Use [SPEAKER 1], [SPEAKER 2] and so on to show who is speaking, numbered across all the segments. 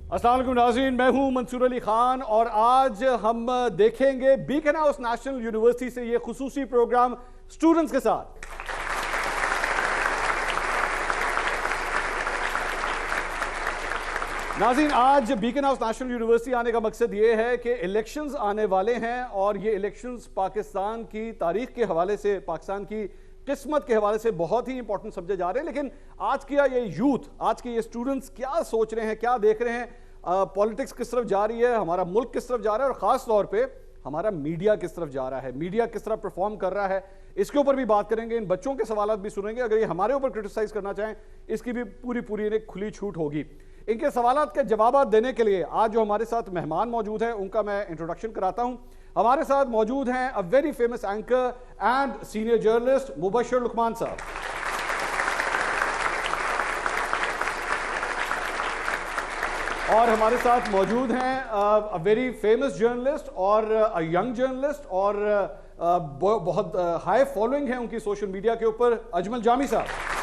[SPEAKER 1] अस्सलाम वालेकुम नाज़रीन, मैं हूं मंसूर अली खान और आज हम देखेंगे बीकन हाउस नेशनल यूनिवर्सिटी से ये खुसूसी प्रोग्राम स्टूडेंट्स के साथ। नाज़रीन, आज बीकन हाउस नेशनल यूनिवर्सिटी आने का मकसद ये है कि इलेक्शंस आने वाले हैं और ये इलेक्शंस पाकिस्तान की तारीख के हवाले से, पाकिस्तान की किस्मत के हवाले से बहुत ही इंपॉर्टेंट समझे जा रहे हैं। लेकिन आज का ये यूथ, आज के ये स्टूडेंट्स क्या सोच रहे हैं, क्या देख रहे हैं, पॉलिटिक्स किस तरफ जा रही है, हमारा मुल्क किस तरफ जा रहा है और ख़ास तौर पे हमारा मीडिया किस तरफ जा रहा है, मीडिया किस तरह परफॉर्म कर रहा है, इसके ऊपर भी बात करेंगे। इन बच्चों के सवाल भी सुनेंगे। अगर ये हमारे ऊपर क्रिटिसाइज करना चाहें, इसकी भी पूरी इन्हें खुली छूट होगी। इनके सवालात के जवाब देने के लिए आज जो हमारे साथ मेहमान मौजूद हैं उनका मैं इंट्रोडक्शन कराता हूं। हमारे साथ मौजूद हैं a very famous anchor and senior journalist Mubashir Luqman साहब। और हमारे साथ मौजूद हैं अ वेरी फेमस जर्नलिस्ट और अ यंग जर्नलिस्ट और बहुत हाई फॉलोइंग है उनकी सोशल मीडिया के ऊपर, अजमल जामी साहब।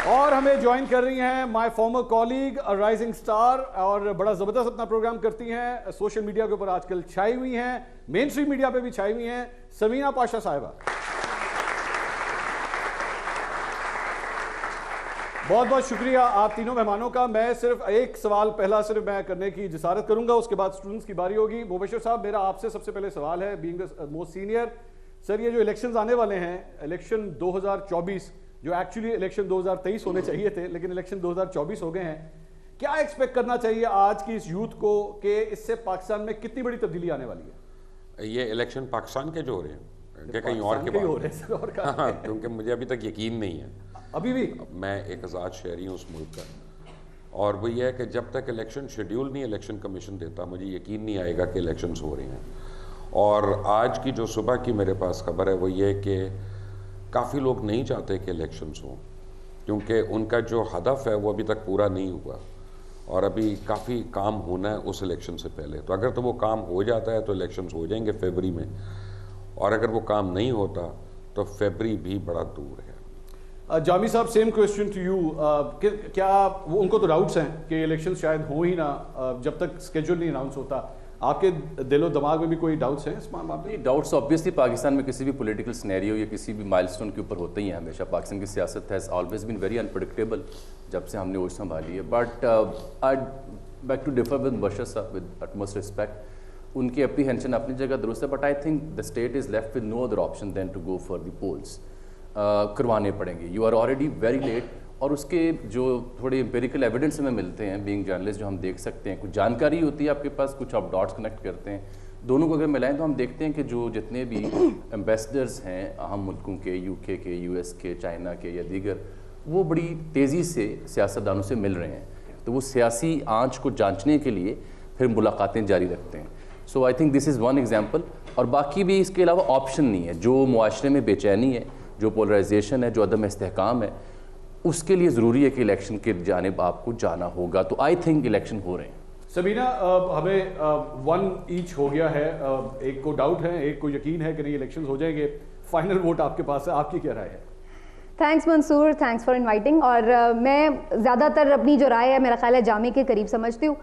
[SPEAKER 1] और हमें ज्वाइन कर रही हैं my farmer colleague, a rising star और बड़ा जबरदस्त अपना प्रोग्राम करती हैं, सोशल मीडिया के ऊपर आजकल छाई हुई हैं, मेन स्ट्रीम मीडिया पे भी छाई हुई हैं, समीना पाशा साहिबा। बहुत बहुत शुक्रिया आप तीनों मेहमानों का। मैं सिर्फ एक सवाल पहला सिर्फ मैं करने की जिसारत करूंगा, उसके बाद स्टूडेंट्स की बारी होगी। मुबशर साहब, मेरा आपसे सबसे पहले सवाल है, being the most senior, sir ये जो इलेक्शंस आने वाले हैं, इलेक्शन 2024 जो एक्चुअली इलेक्शन 2023 होने चाहिए थे लेकिन इलेक्शन 2024 हो गए हैं, क्या एक्सपेक्ट करना चाहिए आज की इस यूथ को कि इससे पाकिस्तान में कितनी बड़ी तब्दीली आने वाली है?
[SPEAKER 2] ये इलेक्शन पाकिस्तान के जो हो रहे हैं क्या कहीं और के
[SPEAKER 1] हो रहे हैं और
[SPEAKER 2] हाँ, क्योंकि मुझे अभी तक यकीन नहीं है।
[SPEAKER 1] अभी भी
[SPEAKER 2] मैं एक आज़ाद शहरी हूँ उस मुल्क का, और वो ये है कि जब तक इलेक्शन शेड्यूल नहीं इलेक्शन कमीशन देता, मुझे यकीन नहीं आएगा कि इलेक्शंस हो रहे हैं। और आज की जो सुबह की मेरे पास खबर है वो ये कि काफ़ी लोग नहीं चाहते कि इलेक्शंस हों, क्योंकि उनका जो हदफ है वो अभी तक पूरा नहीं हुआ और अभी काफ़ी काम होना है उस इलेक्शन से पहले। तो अगर तो वो काम हो जाता है तो इलेक्शंस हो जाएंगे फरवरी में, और अगर वो काम नहीं होता तो फरवरी भी बड़ा दूर है।
[SPEAKER 1] जामी साहब, सेम क्वेश्चन टू यू, क्या उनको तो डाउट्स हैं कि इलेक्शन शायद हो ही ना जब तक स्केड्यूल नहीं अनाउंस होता, आपके दिलो दिमाग में भी कोई डाउट्स हैं इस मामले में?
[SPEAKER 3] डाउट्स ऑब्वियसली पाकिस्तान में किसी भी पॉलिटिकल सिनेरियो या किसी भी माइलस्टोन के ऊपर होते ही हैं हमेशा। पाकिस्तान की सियासत has always been very unpredictable जब से हमने वो संभाली है। But I beg to differ with Mubashir साहब विद अटमोस्ट रिस्पेक्ट। उनकी एप्रीहेंशन अपनी जगह दुरुस्त है, but I think the state is left with no other option than to go for the polls. करवाने पड़ेंगे, you are already very late. और उसके जो थोड़े एम्पेरिकल एविडेंस हमें मिलते हैं बीइंग जर्नलिस्ट, जो हम देख सकते हैं, कुछ जानकारी होती है आपके पास, कुछ आप डॉट्स कनेक्ट करते हैं, दोनों को अगर मिलाएं तो हम देखते हैं कि जो जितने भी एम्बेसडर्स हैं अहम मुल्कों के, यूके के, यूएस के, चाइना के या दीगर, वो बड़ी तेज़ी से सियासतदानों से मिल रहे हैं। तो वो सियासी आँच को जांचने के लिए फिर मुलाकातें जारी रखते हैं। So I think this is one example. और बाकी भी इसके अलावा ऑप्शन नहीं है। जो मुआशरे में बेचैनी है, जो पोलराइजेशन है, जो अदम इस्तेहकाम है, उसके लिए ज़रूरी है कि इलेक्शन के जानिब आपको जाना होगा। तो आई थिंक इलेक्शन हो रहे हैं।
[SPEAKER 1] सबीना, हमें वन ईच हो गया है, एक को डाउट है, एक को यकीन है कि नहीं इलेक्शन हो जाएंगे। फाइनल वोट आपके पास है, आपकी क्या राय है?
[SPEAKER 4] Thanks Mansoor, thanks for inviting. और मैं ज़्यादातर अपनी जो राय है मेरा ख्याल है जामी के करीब समझती हूँ।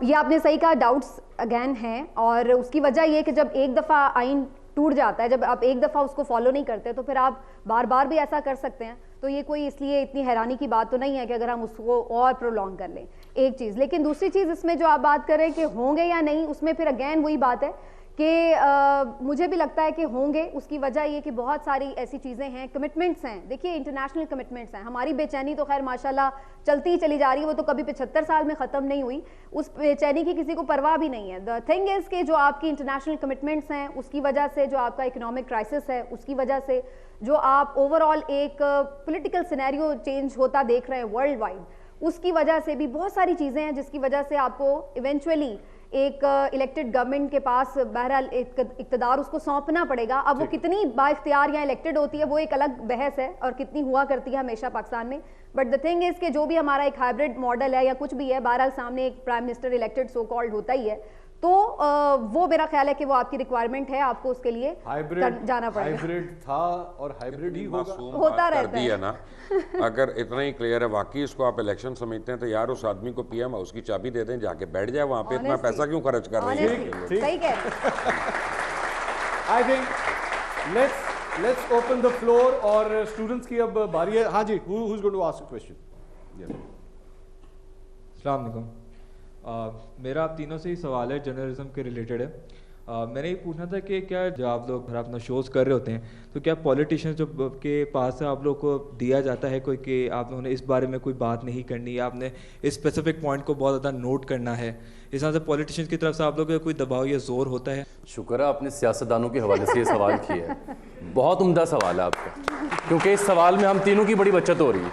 [SPEAKER 4] ये आपने सही कहा, डाउट्स अगेन हैं, और उसकी वजह ये कि जब एक दफ़ा आइन टूट जाता है, जब आप एक दफ़ा उसको फॉलो नहीं करते तो फिर आप बार बार भी ऐसा कर सकते हैं। तो ये कोई इसलिए इतनी हैरानी की बात तो नहीं है कि अगर हम उसको और प्रोलॉन्ग कर लें, एक चीज़। लेकिन दूसरी चीज़ इसमें जो आप बात करें कि होंगे या नहीं, उसमें फिर अगेन वही बात है कि मुझे भी लगता है कि होंगे। उसकी वजह ये कि बहुत सारी ऐसी चीज़ें हैं, कमिटमेंट्स हैं। देखिए, इंटरनेशनल कमिटमेंट्स हैं। हमारी बेचैनी तो खैर माशाल्लाह चलती ही चली जा रही है, वो तो कभी 75 साल में ख़त्म नहीं हुई। उस बेचैनी की किसी को परवाह भी नहीं है। द थिंग इज़ कि जो आपकी इंटरनेशनल कमिटमेंट्स हैं, उसकी वजह से, जो आपका इकोनॉमिक क्राइसिस है उसकी वजह से, जो आप ओवरऑल एक पॉलिटिकल सिनेरियो चेंज होता देख रहे हैं वर्ल्ड वाइड, उसकी वजह से भी बहुत सारी चीज़ें हैं जिसकी वजह से आपको इवेंचुअली एक इलेक्टेड गवर्नमेंट के पास बहरहाल इक़्तिदार उसको सौंपना पड़ेगा। अब वो कितनी बाइख्तियार या इलेक्टेड होती है वो एक अलग बहस है, और कितनी हुआ करती है हमेशा पाकिस्तान में। बट द थिंग इज़ कि जो भी हमारा एक हाइब्रिड मॉडल है या कुछ भी है, बहरहाल सामने एक prime minister elected so called होता ही है। तो वो मेरा ख्याल है कि वो आपकी रिक्वायरमेंट है, आपको उसके लिए जाना पड़ेगा।
[SPEAKER 1] हाइब्रिड था और हाइब्रिड ही
[SPEAKER 4] होता रहता है
[SPEAKER 2] ना। अगर इतना ही क्लियर है वाकई इसको आप इलेक्शन समझते हैं तो यार उस आदमी को पीएम हाउस की चाबी दे दें, जाके बैठ जाए वहां पे, इतना पैसा क्यों खर्च कर रहे हैं?
[SPEAKER 4] सही कह रहे हैं।
[SPEAKER 1] I think let's open the floor और स्टूडेंट्स की अब बारी है। हाँ जी, who is going to ask a question?
[SPEAKER 5] अस्सलाम वालेकुम। मेरा आप तीनों से ही सवाल है, जर्नलिज्म के रिलेटेड है। मैंने ये पूछना था कि क्या जब आप लोग अपना शोज़ कर रहे होते हैं तो क्या पॉलिटिशियंस जो के पास आप लोग को दिया जाता है कोई कि आप लोगों ने इस बारे में कोई बात नहीं करनी, आपने इस स्पेसिफिक पॉइंट को बहुत ज़्यादा नोट करना है, इस तरह से पॉलिटिशियंस की तरफ से आप लोग को कोई दबाव या जोर होता है?
[SPEAKER 3] शुक्र है आपने सियासतदानों के हवाले से ये सवाल किया है, बहुत उम्दा सवाल है आपका, क्योंकि इस सवाल में हम तीनों की बड़ी बचत हो रही है।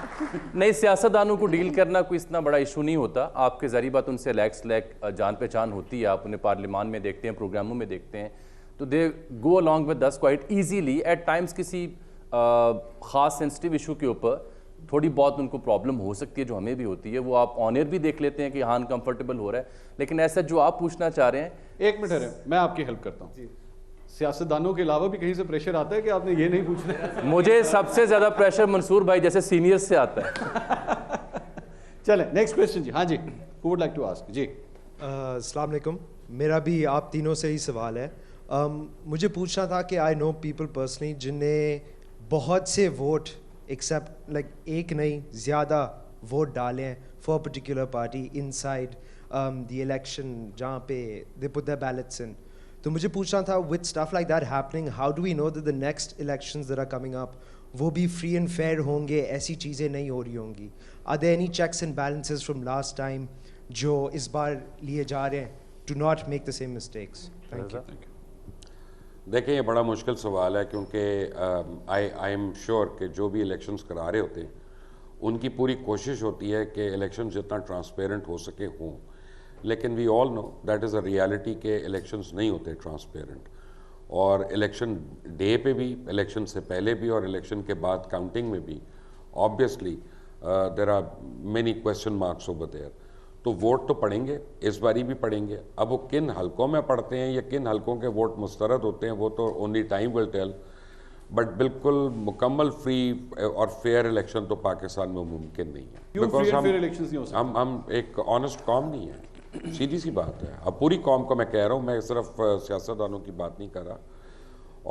[SPEAKER 3] नहीं, सियासतदानों को डील करना कोई इतना बड़ा इशू नहीं होता। आपके ज़रिए बात उनसे जान पहचान होती है, आप उन्हें पार्लियामान में देखते हैं, प्रोग्रामों में देखते हैं, तो they go along with us quite easily. At times किसी ख़ास सेंसिटिव इशू के ऊपर थोड़ी बहुत उनको प्रॉब्लम हो सकती है, जो हमें भी होती है, वो आप ऑनर भी देख लेते हैं कि हाँ अनकंफर्टेबल हो रहा है, लेकिन ऐसा जो आप पूछना चाह रहे हैं।
[SPEAKER 1] एक मिनट है, मैं आपकी हेल्प करता हूँ। सियासतदानों के अलावा भी कहीं से प्रेशर आता है कि आपने ये नहीं पूछना है?
[SPEAKER 3] मुझे सबसे ज्यादा प्रेशर मंसूर भाई जैसे सीनियर्स से आता है।
[SPEAKER 1] चलें नेक्स्ट क्वेश्चन जी। हाँ जी, who would like to ask? जी
[SPEAKER 6] अस्सलाम वालेकुम। मेरा भी आप तीनों से ही सवाल है। मुझे पूछना था कि आई नो पीपल पर्सनली जिन्हें बहुत से वोट एक्सेप्ट लाइक एक नहीं ज़्यादा वोट डाले हैं for particular party inside the election जहाँ पे they put their ballots in. तो मुझे पूछना था with stuff like that happening, how do we know that the next elections that are coming up वो भी फ्री एंड फेयर होंगे, ऐसी चीज़ें नहीं हो रही होंगी? Are there any checks and balances from last time जो इस बार लिए जा रहे हैं to not make the same mistakes? Thank you.
[SPEAKER 2] देखिए, ये बड़ा मुश्किल सवाल है, क्योंकि आई एम श्योर कि जो भी इलेक्शंस करा रहे होते हैं उनकी पूरी कोशिश होती है कि इलेक्शन जितना ट्रांसपेरेंट हो सके हों, लेकिन we all know that is a reality के इलेक्शंस नहीं होते ट्रांसपेरेंट। और इलेक्शन डे पे भी, इलेक्शन से पहले भी और इलेक्शन के बाद काउंटिंग में भी obviously there are many question marks over there. तो वोट तो पड़ेंगे, इस बारी भी पड़ेंगे। अब वो किन हलकों में पड़ते हैं या किन हलकों के वोट मुस्तरद होते हैं वो तो only time will tell, but बिल्कुल मुकम्मल फ्री और फेयर इलेक्शन तो पाकिस्तान में मुमकिन नहीं है, बिकॉज हम एक ऑनेस्ट कौम नहीं है, सीधी सी बात है। अब पूरी कौम को मैं कह रहा हूँ, मैं सिर्फ सियासतदानों की बात नहीं कर रहा।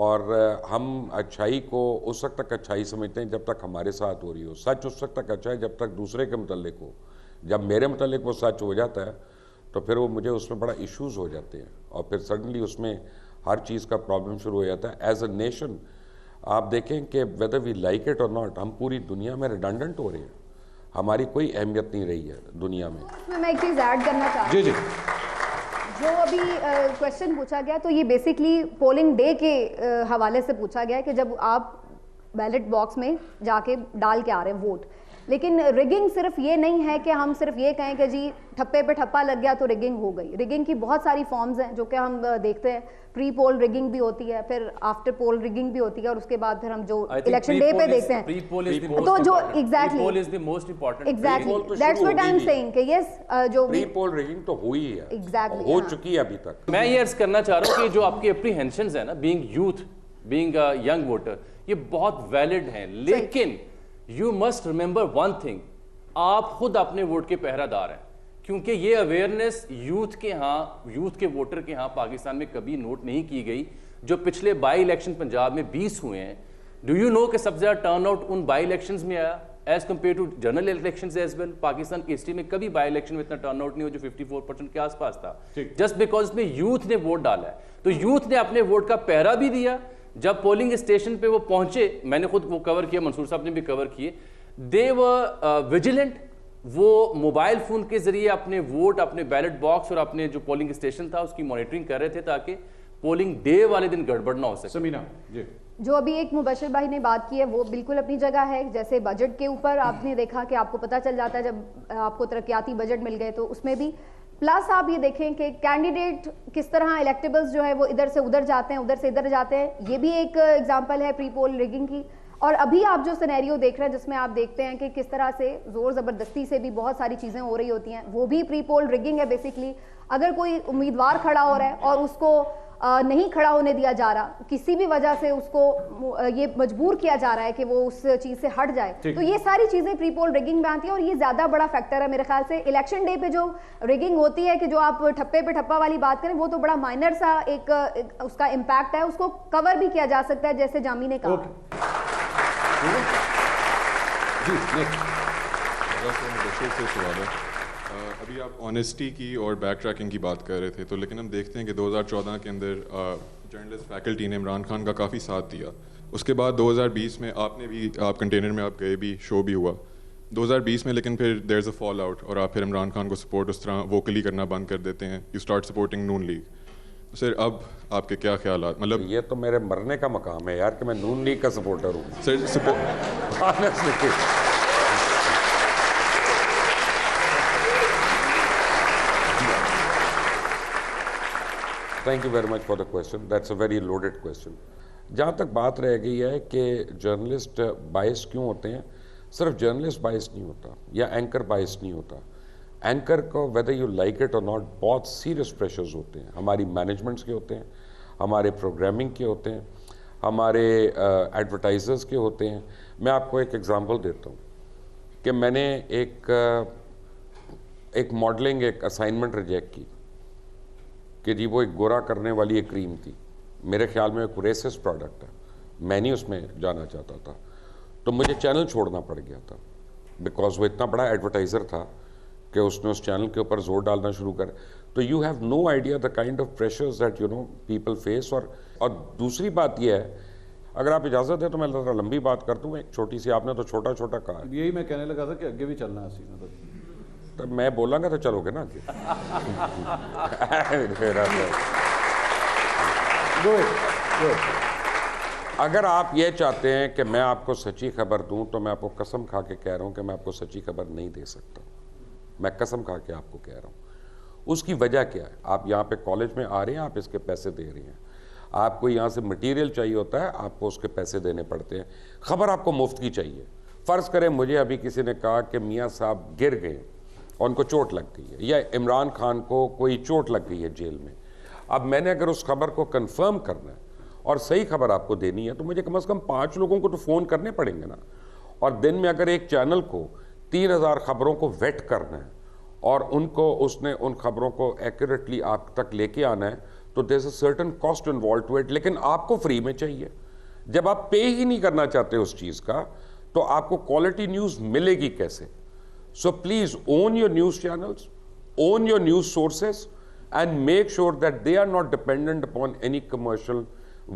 [SPEAKER 2] और हम अच्छाई को उस वक्त तक अच्छाई समझते हैं जब तक हमारे साथ हो रही हो, सच उस वक्त तक अच्छा है जब तक दूसरे के मुतल्लिक हो। जब मेरे मुतल्लिक वो सच हो जाता है तो फिर वो मुझे उसमें बड़ा इश्यूज़ हो जाते हैं, और फिर सडनली उसमें हर चीज़ का प्रॉब्लम शुरू हो जाता है। एज अ नेशन आप देखें कि वेदर वी लाइक इट और नॉट, हम पूरी दुनिया में रिडंडेंट हो रहे हैं, हमारी कोई अहमियत नहीं रही है दुनिया में।
[SPEAKER 4] मैं एक चीज़ ऐड करना चाहती हूँ।
[SPEAKER 1] जी जी,
[SPEAKER 4] जो अभी क्वेश्चन पूछा गया तो ये बेसिकली पोलिंग डे के हवाले से पूछा गया है कि जब आप बैलेट बॉक्स में जाके डाल के आ रहे हैं वोट, लेकिन रिगिंग सिर्फ ये नहीं है कि हम सिर्फ ये कहें कि जी ठप्पे पे ठप्पा लग गया तो रिगिंग हो गई। रिगिंग की बहुत सारी फॉर्म्स हैं जो कि हम देखते हैं। प्री पोल रिगिंग भी होती है, फिर आफ्टर पोल रिगिंग भी होती है, और उसके बाद फिर हम जो इलेक्शन डे पे देखते हैं तो जो exactly that's what I am saying कि यस जो
[SPEAKER 2] प्री पोल रिगिंग तो हुई है,
[SPEAKER 4] एग्जैक्टली
[SPEAKER 2] हो चुकी है अभी तक।
[SPEAKER 3] मैं ये अर्ज करना चाह रहा हूँ कि जो आपकी एप्रीहेंशंस है ना, being youth, being a young voter, ये बहुत वैलिड हैं, लेकिन you must remember one thing, आप खुद अपने वोट के पहरादार हैं, क्योंकि ये अवेयरनेस यूथ के यहाँ, यूथ के वोटर के यहाँ पाकिस्तान में कभी नोट नहीं की गई। जो पिछले बाई इलेक्शन पंजाब में 20 हुए हैं, डू यू नो कि सबसे ज़्यादा टर्न आउट उन बाई इलेक्शंस में आया as compared to general elections as well. Pakistan की हिस्ट्री में कभी बाई इलेक्शन में इतना टर्न आउट नहीं हो जो 54% के आसपास था, जस्ट बिकॉज इसमें यूथ ने वोट डाला है। तो यूथ ने अपने वोट का पहरा भी दिया। जब पोलिंग स्टेशन पे वो पहुंचे, मैंने खुद वो कवर किया, मंसूर साहब ने भी कवर किए, दे वर विजिलेंट। वो मोबाइल फोन के जरिए अपने वोट, अपने बैलेट बॉक्स और अपने जो पोलिंग स्टेशन था उसकी मॉनिटरिंग कर रहे थे ताकि पोलिंग डे वाले दिन गड़बड़ ना हो सके।
[SPEAKER 1] समीना जी,
[SPEAKER 4] जो अभी एक मुबशर भाई ने बात की है वो बिल्कुल अपनी जगह है। जैसे बजट के ऊपर आपने देखा कि आपको पता चल जाता है जब आपको तरक्याती बजट मिल गए, तो उसमें भी प्लस आप ये देखें कि कैंडिडेट किस तरह इलेक्टेबल्स जो है वो इधर से उधर जाते हैं, उधर से इधर जाते हैं। ये भी एक एग्जांपल है प्री पोल रिगिंग की। और अभी आप जो सिनेरियो देख रहे हैं जिसमें आप देखते हैं कि किस तरह से जोर ज़बरदस्ती से भी बहुत सारी चीज़ें हो रही होती हैं, वो भी प्री पोल रिगिंग है बेसिकली। अगर कोई उम्मीदवार खड़ा हो रहा है और उसको नहीं खड़ा होने दिया जा रहा, किसी भी वजह से उसको ये मजबूर किया जा रहा है कि वो उस चीज से हट जाए, तो ये सारी चीजें प्री पोल रिगिंग में आती है और ये ज्यादा बड़ा फैक्टर है मेरे ख्याल से। इलेक्शन डे पे जो रिगिंग होती है कि जो आप ठप्पे पे ठप्पा वाली बात करें, वो तो बड़ा माइनर सा एक उसका इम्पैक्ट है, उसको कवर भी किया जा सकता है जैसे जामी ने कहा।
[SPEAKER 7] अभी आप ऑनेस्टी की और बैक ट्रैकिंग की बात कर रहे थे, तो लेकिन हम देखते हैं कि 2014 के अंदर जर्नलिस्ट फैकल्टी ने इमरान खान का काफ़ी साथ दिया। उसके बाद 2020 में आपने भी, आप कंटेनर में आप गए भी, शो भी हुआ 2020 में, लेकिन फिर there is a fallout और आप फिर इमरान खान को सपोर्ट उस तरह वोकली करना बंद कर देते हैं। You start supporting Noon league. Sir अब आपके क्या ख्याल, मतलब
[SPEAKER 2] ये तो मेरे मरने का मकाम है यार कि मैं नून लीग का सपोर्टर हूँ
[SPEAKER 7] sir support
[SPEAKER 2] thank you very much for the question, that's a very loaded question. जहाँ तक बात रह गई है कि जर्नलिस्ट बायस क्यों होते हैं, सिर्फ जर्नलिस्ट बायस नहीं होता या एंकर बायस नहीं होता। एंकर को वेदर यू लाइक इट और नॉट बहुत सीरियस प्रेशर्स होते हैं, हमारी मैनेजमेंट्स के होते हैं, हमारे प्रोग्रामिंग के होते हैं, हमारे एडवर्टाइजर्स के होते हैं। मैं आपको एक एग्जांपल देता हूँ कि मैंने एक मॉडलिंग एक असाइनमेंट रिजेक्ट की कि जी वो एक गोरा करने वाली एक क्रीम थी, मेरे ख्याल में एक रेसिस्ट प्रोडक्ट है, मैं नहीं उसमें जाना चाहता था, तो मुझे चैनल छोड़ना पड़ गया था बिकॉज वो इतना बड़ा एडवर्टाइज़र था कि उसने उस चैनल के ऊपर जोर डालना शुरू कर। तो you have no idea the kind of pressures that you know people face. और दूसरी बात यह है, अगर आप इजाज़त दें तो मैं ज़रा लंबी बात कर दूँ, एक छोटी सी, आपने तो छोटा छोटा कहा,
[SPEAKER 1] यही मैं कहने लगा था कि आगे भी चलना है सीना,
[SPEAKER 2] तो मैं बोलांगा तो चलोगे ना आगे। अगर आप ये चाहते हैं कि मैं आपको सच्ची खबर दूं, तो मैं आपको कसम खा के कह रहा हूं कि मैं आपको सच्ची खबर नहीं दे सकता। मैं कसम खा के आपको कह रहा हूं। उसकी वजह क्या है, आप यहाँ पे कॉलेज में आ रहे हैं, आप इसके पैसे दे रहे हैं, आपको यहाँ से मटेरियल चाहिए होता है, आपको उसके पैसे देने पड़ते हैं। खबर आपको मुफ्त की चाहिए। फ़र्ज़ करें मुझे अभी किसी ने कहा कि मियाँ साहब गिर गए और उनको चोट लग गई है, या इमरान खान को कोई चोट लग गई है जेल में। अब मैंने अगर उस खबर को कंफर्म करना है और सही खबर आपको देनी है, तो मुझे कम से कम 5 लोगों को तो फ़ोन करने पड़ेंगे ना। और दिन में अगर एक चैनल को 3000 खबरों को वेट करना है और उसने उन खबरों को एक्यूरेटली आप तक लेके आना है, तो there is a certain cost involve to it. लेकिन आपको फ्री में चाहिए। जब आप पे ही नहीं करना चाहते उस चीज़ का, तो आपको क्वालिटी न्यूज़ मिलेगी कैसे? So please own your news channels, own your news sources, and make sure that they are not dependent upon any commercial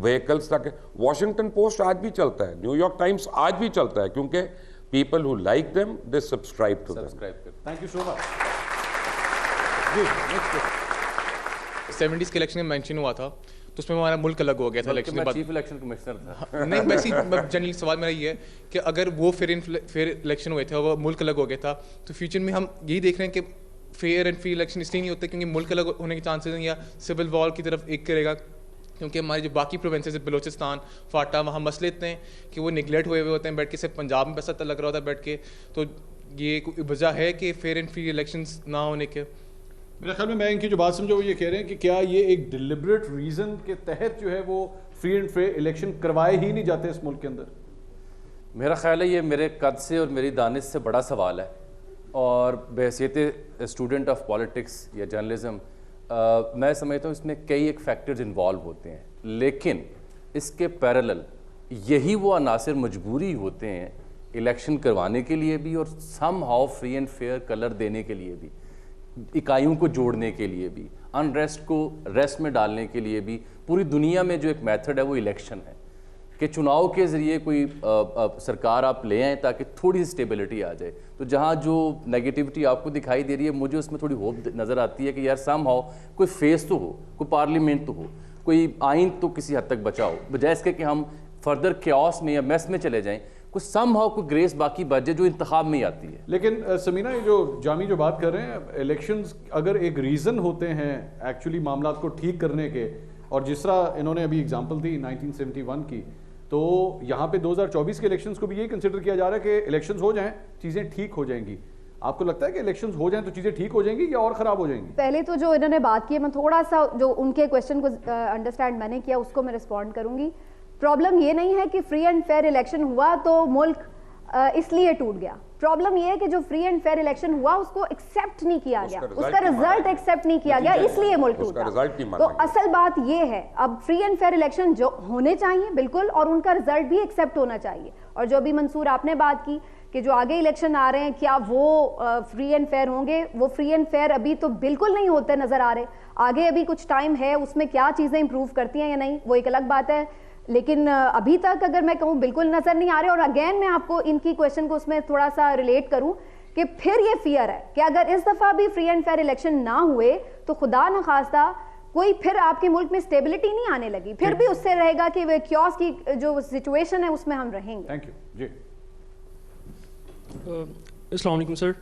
[SPEAKER 2] vehicles. ताकि Washington Post आज भी चलता है, New York Times आज भी चलता है, क्योंकि people who like them, they subscribe to them.
[SPEAKER 1] Thank you so much.
[SPEAKER 8] 70s के इलेक्शन में मेंशन हुआ था, तो उसमें हमारा मुल्क अलग हो गया था इलेक्शन के बाद।
[SPEAKER 3] चीफ इलेक्शन कमिश्नर था।
[SPEAKER 8] नहीं, वैसे जनरली सवाल मेरा ये है कि अगर वो फेयर इलेक्शन हुए थे और वो मुल्क अलग हो गया था, तो फ्यूचर में हम यही देख रहे हैं कि फेयर एंड फ्री इलेक्शन इसलिए नहीं होते क्योंकि मुल्क अलग होने के चांसेस हैं, या सिविल वॉर की तरफ एक करेगा, क्योंकि हमारे जो बाकी प्रोविंसेस है, बलोचिस्तान, फाटा, वहाँ मसले इतने हैं कि वो निगलेक्ट हुए होते हैं बैठ के। सिर्फ पंजाब में बस लग रहा होता है बैठ के। तो ये कोई वजह है कि फेयर एंड फ्री इलेक्शंस ना होने के?
[SPEAKER 1] मेरे ख्याल में मैं इनकी जो बात समझो वो ये कह रहे हैं कि क्या ये एक डिलिबरेट रीजन के तहत जो है वो फ्री एंड फेयर इलेक्शन करवाए ही नहीं जाते इस मुल्क के अंदर?
[SPEAKER 3] मेरा ख्याल है ये मेरे कद से और मेरी दानिश से बड़ा सवाल है, और बहैसियत स्टूडेंट ऑफ पॉलिटिक्स या जर्नलिज्म मैं समझता हूँ इसमें कई एक फैक्टर्स इन्वॉल्व होते हैं, लेकिन इसके पैरेलल यही वो अनासर मजबूरी होते हैं इलेक्शन करवाने के लिए भी और somehow free and fair colour देने के लिए भी, इकाइयों को जोड़ने के लिए भी, अनरेस्ट को रेस्ट में डालने के लिए भी। पूरी दुनिया में जो एक मेथड है वो इलेक्शन है कि चुनाव के ज़रिए कोई सरकार आप ले आएँ ताकि थोड़ी सी स्टेबिलिटी आ जाए। तो जहाँ जो नेगेटिविटी आपको दिखाई दे रही है, मुझे उसमें थोड़ी होप नज़र आती है कि यार सम हाउ कोई फेस तो हो, कोई पार्लियामेंट तो हो, कोई आइन तो किसी हद तक बचाओ, बजाय इसके कि हम फर्दर क्यास में या मेस में चले जाएं। कुछ सम हाउ कोई ग्रेस बाकी बचे जो इंतखाब में ही आती है।
[SPEAKER 1] लेकिन समीना, ये जो जामी जो बात कर रहे हैं, इलेक्शंस अगर एक रीज़न होते हैं एक्चुअली मामला को ठीक करने के, और जिस तरह इन्होंने अभी एग्जांपल दी 1971 की, तो यहाँ पे 2024 के इलेक्शंस को भी यही कंसिडर किया जा रहा है कि इलेक्शंस हो जाएं, चीज़ें ठीक हो जाएंगी। आपको लगता है कि इलेक्शंस हो जाएं तो चीजें ठीक हो जाएंगी या और खराब हो जाएंगी?
[SPEAKER 4] पहले तो जो इन्होंने बात की, मैं थोड़ा सा जो उनके क्वेश्चन को अंडरस्टैंड मैंने किया उसको मैं रिस्पॉन्ड करूंगी। प्रॉब्लम ये नहीं है कि फ्री एंड फेयर इलेक्शन हुआ तो मुल्क इसलिए टूट गया। प्रॉब्लम ये है कि जो फ्री एंड फेयर इलेक्शन हुआ उसको एक्सेप्ट नहीं किया गया, उसका रिजल्ट एक्सेप्ट नहीं किया गया, इसलिए मुल्क टूटा। तो असल बात ये है, अब फ्री एंड फेयर इलेक्शन जो होने चाहिए बिल्कुल, और उनका रिजल्ट भी एक्सेप्ट होना चाहिए। और जो अभी मंसूर आपने बात की कि जो आगे इलेक्शन आ रहे हैं क्या वो फ्री एंड फेयर होंगे, वो फ्री एंड फेयर अभी तो बिल्कुल नहीं होते नजर आ रहे। आगे अभी कुछ टाइम है, उसमें क्या चीजें इंप्रूव करती हैं या नहीं वो एक अलग बात है, लेकिन अभी तक अगर मैं कहूँ बिल्कुल नजर नहीं आ रहे। और अगेन मैं आपको इनकी क्वेश्चन को उसमें थोड़ा सा रिलेट करूं कि फिर ये फियर है कि अगर इस दफा भी फ्री एंड फेयर इलेक्शन ना हुए तो खुदा न खास्ता कोई फिर आपके मुल्क में स्टेबिलिटी नहीं आने लगी, फिर भी उससे रहेगा कि वे क्योस की जो सिचुएशन है उसमें हम रहेंगे।
[SPEAKER 1] थैंक यू जी।
[SPEAKER 9] अस्सलाम वालेकुम सर।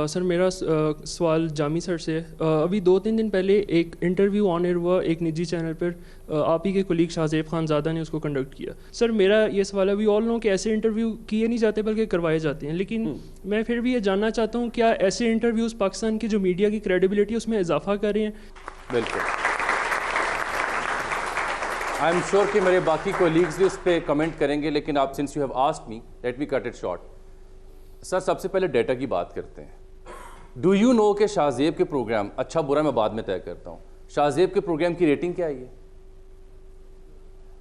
[SPEAKER 9] सर मेरा सवाल जामी सर से है। अभी 2-3 दिन पहले एक इंटरव्यू ऑन एयर हुआ एक निजी चैनल पर, आप ही के कोलीग शाहजेब खानज़ादा ने उसको कंडक्ट किया। सर मेरा ये सवाल है, वी ऑल नो कि ऐसे इंटरव्यू किए नहीं जाते बल्कि करवाए जाते हैं, लेकिन मैं फिर भी ये जानना चाहता हूँ क्या ऐसे इंटरव्यूज़ पाकिस्तान की जो मीडिया की क्रेडिबिलिटी उसमें इजाफा कर रहे हैं?
[SPEAKER 3] बिल्कुल, आई एम श्योर कि मेरे बाकी कोलीग्स भी उस पर कमेंट करेंगे, लेकिन आप since you have asked me let me cut it short. Sir सबसे पहले डेटा की बात करते हैं। डू यू नो कि शाहजेब के प्रोग्राम, अच्छा बुरा मैं बाद में तय करता हूं, शाहजेब के प्रोग्राम की रेटिंग क्या है?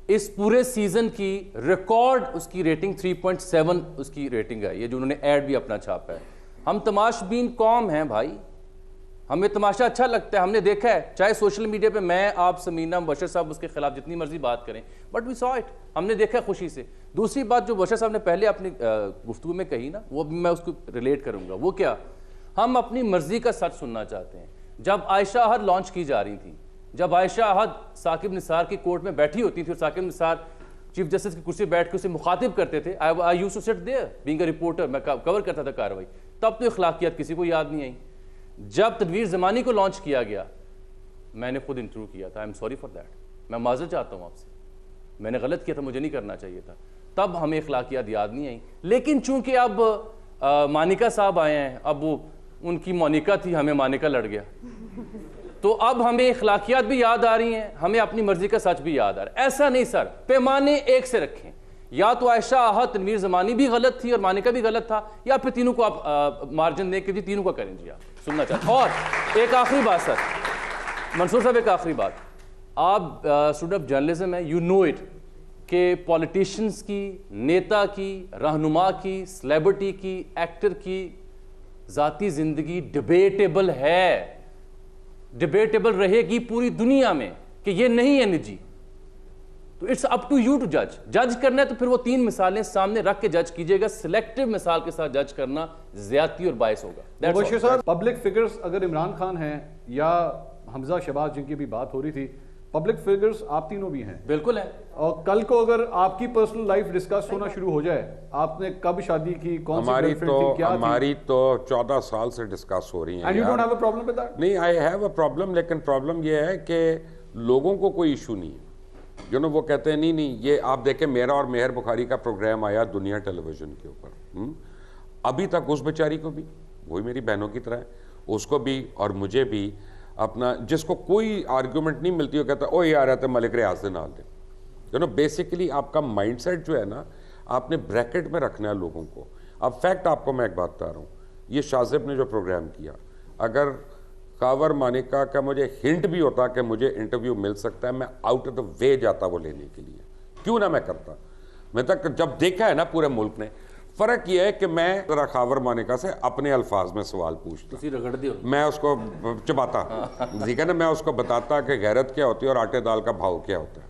[SPEAKER 3] इस पूरे सीजन की रिकॉर्ड उसकी रेटिंग 3.7 उसकी रेटिंग है, ये जो उन्होंने ऐड भी अपना छापा है। हम तमाशबीन कौम हैं भाई, हमें तमाशा अच्छा लगता है, हमने देखा है, चाहे सोशल मीडिया पे मैं आप समीना मुबशर साहब उसके खिलाफ जितनी मर्जी बात करें, बट वी सॉ इट, हमने देखा खुशी से। दूसरी बात जो मुबशर साहब ने पहले अपनी गुफ्तगू में कही ना, वो भी मैं उसको रिलेट करूंगा। वो क्या, हम अपनी मर्जी का सच सुनना चाहते हैं। जब आयशा अहद लॉन्च की जा रही थी, जब आयशा अहद साकिब निसार की कोर्ट में बैठी होती थी और साकिब निसार चीफ जस्टिस की कुर्सी बैठ के उसे मुखातिब करते थे, I used to sit there being a reporter, मैं कवर करता था कार्रवाई, तब तो इखलाकियात किसी को याद नहीं आई। जब तनवीर ज़मानी को लॉन्च किया गया, मैंने खुद इंटरव्यू किया था, I am sorry for that, मैं माजरत चाहता हूँ आपसे, मैंने गलत किया था, मुझे नहीं करना चाहिए था, तब हमें इखलाकियात याद नहीं आई। लेकिन चूंकि अब मानिका साहब आए हैं, अब वो उनकी मोनिका थी, हमें मानिका लड़ गया, तो अब हमें इखलाकियात भी याद आ रही हैं, हमें अपनी मर्जी का सच भी याद आ रहा है। ऐसा नहीं सर, पैमाने एक से रखें, या तो आयशा अहद तनवीर ज़मानी भी गलत थी और मानिका भी गलत था, या फिर तीनों को आप मार्जिन दें कि जी तीनों का करें जी, आप सुनना चाहते। और एक आखिरी बात सर, मंसूर साहब एक आखिरी बात, आप स्टूडेंट ऑफ जर्नलिज्म है, यू नो इट कि पॉलिटिशियंस की, नेता की, रहनुमा की, सेलिब्रिटी की, एक्टर की ज़ाती ज़िंदगी डिबेटेबल है, डिबेटेबल रहेगी पूरी दुनिया में, कि ये नहीं है निजी। तो it's up to you to जज करना है तो फिर वो 3 मिसालें सामने रख के जज कीजिएगा। सिलेक्टिव मिसाल के साथ जज करना ज्यादती और बायस होगा।
[SPEAKER 1] मुबश्शिर साहब, पब्लिक फिगर्स अगर इमरान खान हैं या हमजा शहबाज जिनकी भी बात हो रही थी, पब्लिक फिगर्स आप तीनों भी हैं।
[SPEAKER 3] बिल्कुल है।
[SPEAKER 1] और कल को अगर आपकी पर्सनल लाइफ डिस्कस होना शुरू हो जाए, आपने कब शादी की, कौन सी गर्लफ्रेंड थी, क्या
[SPEAKER 2] हमारी तो 14 साल से डिस्कस हो रही है।
[SPEAKER 1] And you don't have a problem with that?
[SPEAKER 2] नहीं, आई हैव अ प्रॉब्लम, लेकिन प्रॉब्लम ये है कि लोगों को कोई इशू नहीं है। जो ना वो कहते हैं नहीं ये आप देखें, मेरा और मेहर बुखारी का प्रोग्राम आया दुनिया टेलीविजन के ऊपर, अभी तक उस बेचारी को भी, वही मेरी बहनों की तरह है, उसको भी और मुझे भी अपना, जिसको कोई आर्ग्यूमेंट नहीं मिलती, वो कहता है ओ यार आते मलिक रियाज से नाल दे। यू नो बेसिकली आपका माइंडसेट जो है ना, आपने ब्रैकेट में रखना है लोगों को। अब फैक्ट आपको मैं एक बात बता रहा हूँ, ये शाहजेब ने जो प्रोग्राम किया, अगर कावर मानिका का मुझे हिंट भी होता कि मुझे इंटरव्यू मिल सकता है, मैं आउट ऑफ द वे जाता वो लेने के लिए, क्यों ना मैं करता। मैं तक जब देखा है ना पूरे मुल्क ने, फर्क यह है कि मैं जरा खावर मानिका से अपने अल्फाज में सवाल पूछता, मैं उसको चबाता, ठीक है ना, मैं उसको बताता कि गैरत क्या होती है और आटे दाल का भाव क्या होता है,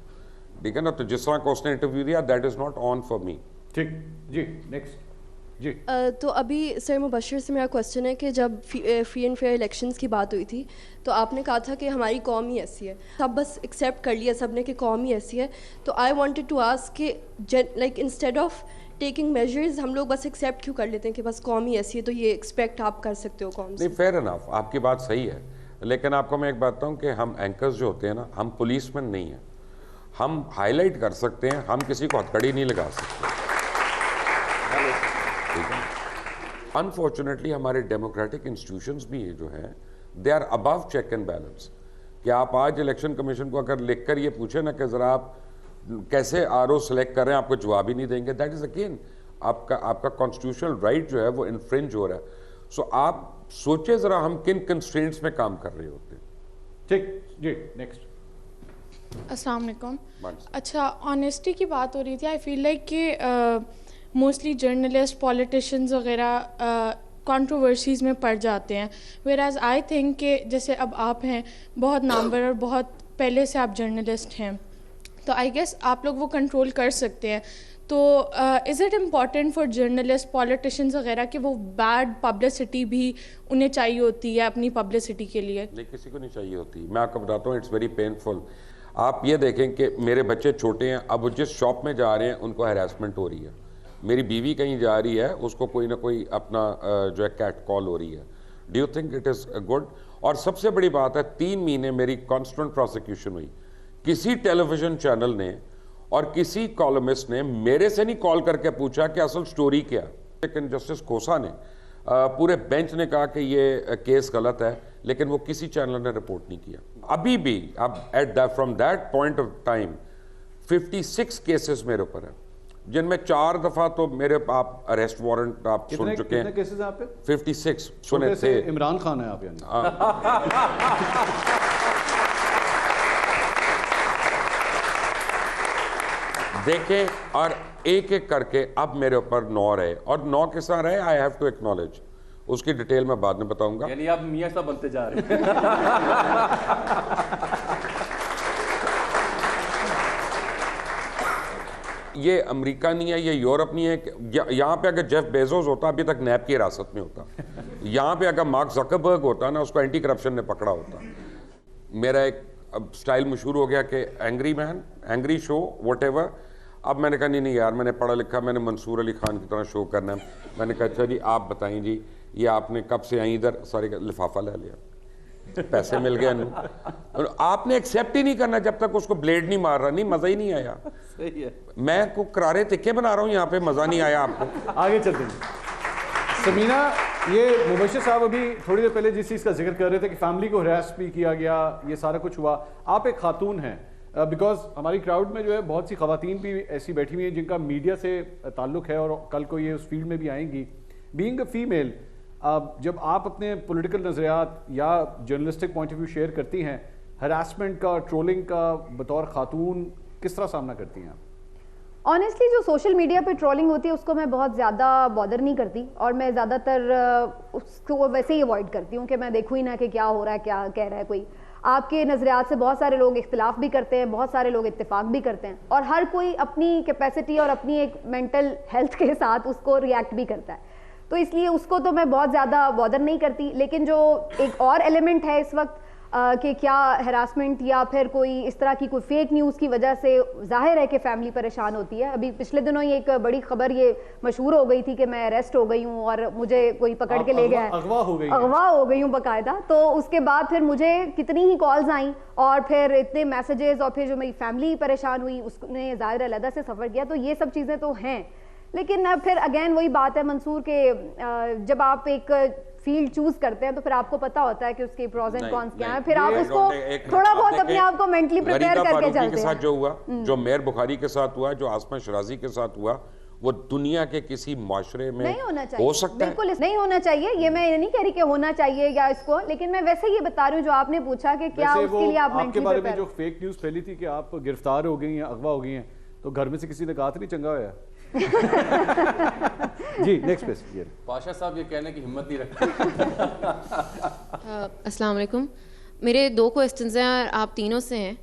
[SPEAKER 2] ठीक है ना। तो जिस तरह को उसने इंटरव्यू दिया, that is not on for me.
[SPEAKER 1] ठीक जी, नेक्स्ट जी।
[SPEAKER 10] तो अभी सर मुबशर से मेरा क्वेश्चन है कि जब फ्री एंड फेयर इलेक्शंस की बात हुई थी, तो आपने कहा था कि हमारी कौम ही ऐसी है, सब बस एक्सेप्ट कर लिया सब ने कि कौम ही ऐसी है। तो आई वांटेड टू आस्क कि like instead of taking measures हम लोग बस एक्सेप्ट क्यों कर लेते हैं कि बस कौम ही ऐसी है, तो ये एक्सपेक्ट आप कर सकते हो कौम से?
[SPEAKER 2] नहीं, फेयर इनफ, आपकी बात सही है, लेकिन आपको मैं एक बात बताऊँ कि हम एंकर्स जो होते हैं ना, हम पुलिसमैन नहीं हैं। हम हाईलाइट कर सकते हैं, हम किसी को हथकड़ी नहीं लगा सकते। अनफॉर्चुनेटली हमारे डेमोक्रेटिक इंस्टीट्यूशंस भी जो हैं they are above check and balance. कि आप आज इलेक्शन कमीशन को अगर लिख कर ये पूछे ना कि ज़रा आप कैसे आरओ सेलेक्ट कर रहे हैं, आपको जवाब ही नहीं देंगे। दैट इज़ अगेन आपका कॉन्स्टिट्यूशनल राइट जो है वो इन्फ्रिंज हो रहा है। सो आप सोचे ज़रा हम किन कंस्ट्रेंट्स में काम कर रहे होते हैं।
[SPEAKER 1] ठीक जी, नेक्स्ट।
[SPEAKER 11] अस्सलाम वालेकुम। अच्छा, ऑनेस्टी की बात हो रही थी। आई फील लाइक कि मोस्टली जर्नलिस्ट, पॉलिटिशियंस वगैरह कंट्रोवर्सीज़ में पड़ जाते हैं, वेयर एज आई थिंक कि जैसे अब आप हैं बहुत नामवर और बहुत पहले से आप जर्नलिस्ट हैं, तो आई गेस आप लोग वो कंट्रोल कर सकते हैं। तो is it important for journalist, politicians वगैरह कि वो बैड पब्लिसिटी भी उन्हें चाहिए होती है अपनी पब्लिसिटी के लिए?
[SPEAKER 2] नहीं, किसी को नहीं चाहिए होती। मैं आपको बताता हूँ, इट्स वेरी पेनफुल। आप ये देखें कि मेरे बच्चे छोटे हैं, अब वो जिस शॉप में जा रहे हैं उनको हैरेसमेंट हो रही है। मेरी बीवी कहीं जा रही है, उसको कोई ना कोई अपना जो है कैट कॉल हो रही है। Do you think it is good? और सबसे बड़ी बात है, 3 महीने मेरी कॉन्स्टेंट प्रोसिक्यूशन हुई। किसी टेलीविज़न चैनल ने और किसी कॉलमिस्ट ने मेरे से नहीं कॉल करके पूछा कि असल स्टोरी क्या। लेकिन जस्टिस खोसा ने पूरे बेंच ने कहा कि ये केस गलत है, लेकिन वो किसी चैनल ने रिपोर्ट नहीं किया। अभी भी अब from that point of time 56 cases मेरे ऊपर हैं, जिनमें 4 दफ़ा तो मेरे आप अरेस्ट वारंट आप सुन चुके हैं।
[SPEAKER 1] कितने केसेस हैं आप पे?
[SPEAKER 2] 56 सुने थे।
[SPEAKER 1] इमरान खान है आप यानी?
[SPEAKER 2] देखें, और एक एक करके अब मेरे ऊपर 9 रहे, और 9 के साथ रहे। आई हैव टू एक्नॉलेज, उसकी डिटेल मैं बाद में बताऊंगा।
[SPEAKER 3] यानी आप मियां साहब बनते जा रहे हैं।
[SPEAKER 2] ये अमेरिका नहीं है, ये यूरोप नहीं है। यहाँ पे अगर जेफ बेजोस होता अभी तक नैब की हिरासत में होता। यहाँ पे अगर मार्क ज़करबर्ग होता ना, उसको एंटी करप्शन ने पकड़ा होता। मेरा एक अब स्टाइल मशहूर हो गया कि angry man, angry show, whatever. अब मैंने कहा नहीं यार, मैंने पढ़ा लिखा, मैंने मंसूर अली खान की तरह शो करना है। मैंने कहा अच्छा जी आप बताएं जी, ये आपने कब से आई इधर? सारे लिफाफा ले लिया, पैसे मिल गए। आपने एक्सेप्ट ही नहीं करना जब तक उसको ब्लेड नहीं मार रहा। नहीं, मज़ा ही नहीं आया।
[SPEAKER 3] सही है।
[SPEAKER 2] मैं को करारे तिक्के बना रहा हूँ यहाँ पे, मज़ा नहीं आया आपको।
[SPEAKER 1] आगे चलते हैं। समीना, ये मुबशिर साहब अभी थोड़ी देर पहले जिस चीज़ का जिक्र कर रहे थे कि फैमिली को हरास भी किया गया, ये सारा कुछ हुआ। आप एक खातून हैं, बिकॉज हमारी क्राउड में जो है बहुत सी खवातीन भी ऐसी बैठी हुई हैं जिनका मीडिया से ताल्लुक़ है और कल को ये उस फील्ड में भी आएंगी। बीइंग अ फीमेल, जब आप अपने पॉलिटिकल नज़रियात या journalistic point of view share करती हैं, हरासमेंट का, ट्रोलिंग का बतौर खातून किस तरह सामना करती हैं आप?
[SPEAKER 4] ऑनेस्टली जो सोशल मीडिया पे ट्रोलिंग होती है उसको मैं बहुत ज़्यादा बॉदर नहीं करती, और मैं ज़्यादातर उसको वैसे ही अवॉइड करती हूँ कि मैं देखूँ ही ना कि क्या हो रहा है, क्या कह रहा है कोई। आपके नज़रियात से बहुत सारे लोग इख्तिलाफ भी करते हैं, बहुत सारे लोग इत्तेफाक भी करते हैं, और हर कोई अपनी कैपेसिटी और अपनी एक मेंटल हेल्थ के साथ उसको रिएक्ट भी करता है। तो इसलिए उसको तो मैं बहुत ज़्यादा बॉदर नहीं करती। लेकिन जो एक और एलिमेंट है इस वक्त कि क्या हरासमेंट या फिर कोई इस तरह की कोई फेक न्यूज़ की वजह से जाहिर है कि फैमिली परेशान होती है। अभी पिछले दिनों ही एक बड़ी खबर ये मशहूर हो गई थी कि मैं अरेस्ट हो गई हूँ और मुझे कोई पकड़ के ले गया है,
[SPEAKER 1] अगवा हो गई
[SPEAKER 4] हूँ बाकायदा। तो उसके बाद फिर मुझे कितनी ही कॉल्स आई और फिर इतने मैसेजेस, और फिर जो मेरी फैमिली परेशान हुई उसने ज़ाहिर है अलग से सफ़र किया। तो ये सब चीज़ें तो हैं, लेकिन फिर अगेन वही बात है मंसूर के, जब आप एक फील्ड चूज करते हैं तो फिर आपको पता होता है कि उसके प्रोज एंड कॉन्स क्या हैं, फिर आप उसको थोड़ा बहुत अपने आप को मेंटली प्रिपेयर करके चलते हैं।
[SPEAKER 2] के साथ जो हुआ, जो मेयर बुखारी के साथ हुआ, जो आसमा शराजी के साथ हुआ, वो दुनिया के किसी माशरे में
[SPEAKER 4] नहीं होना चाहिए।
[SPEAKER 2] हो सकता है,
[SPEAKER 4] बिल्कुल नहीं होना चाहिए। ये मैं नहीं कह रही कि होना चाहिए या इसको, लेकिन मैं वैसे ये बता रही हूँ जो आपने पूछा कि क्या उसके लिए आप
[SPEAKER 1] आपके बारे में जो फेक न्यूज़ फैली थी कि आप गिरफ्तार हो गई हैं, अगवा हो गई हैं, तो घर में से किसी ने कहा था नहीं चंगा होया? जी नेक्स्ट क्वेश्चन।
[SPEAKER 3] पाशा साहब ये कहने की हिम्मत नहीं रखते।
[SPEAKER 12] अस्सलाम वालेकुम। मेरे 2 क्वेश्चंस हैं और आप तीनों से हैं।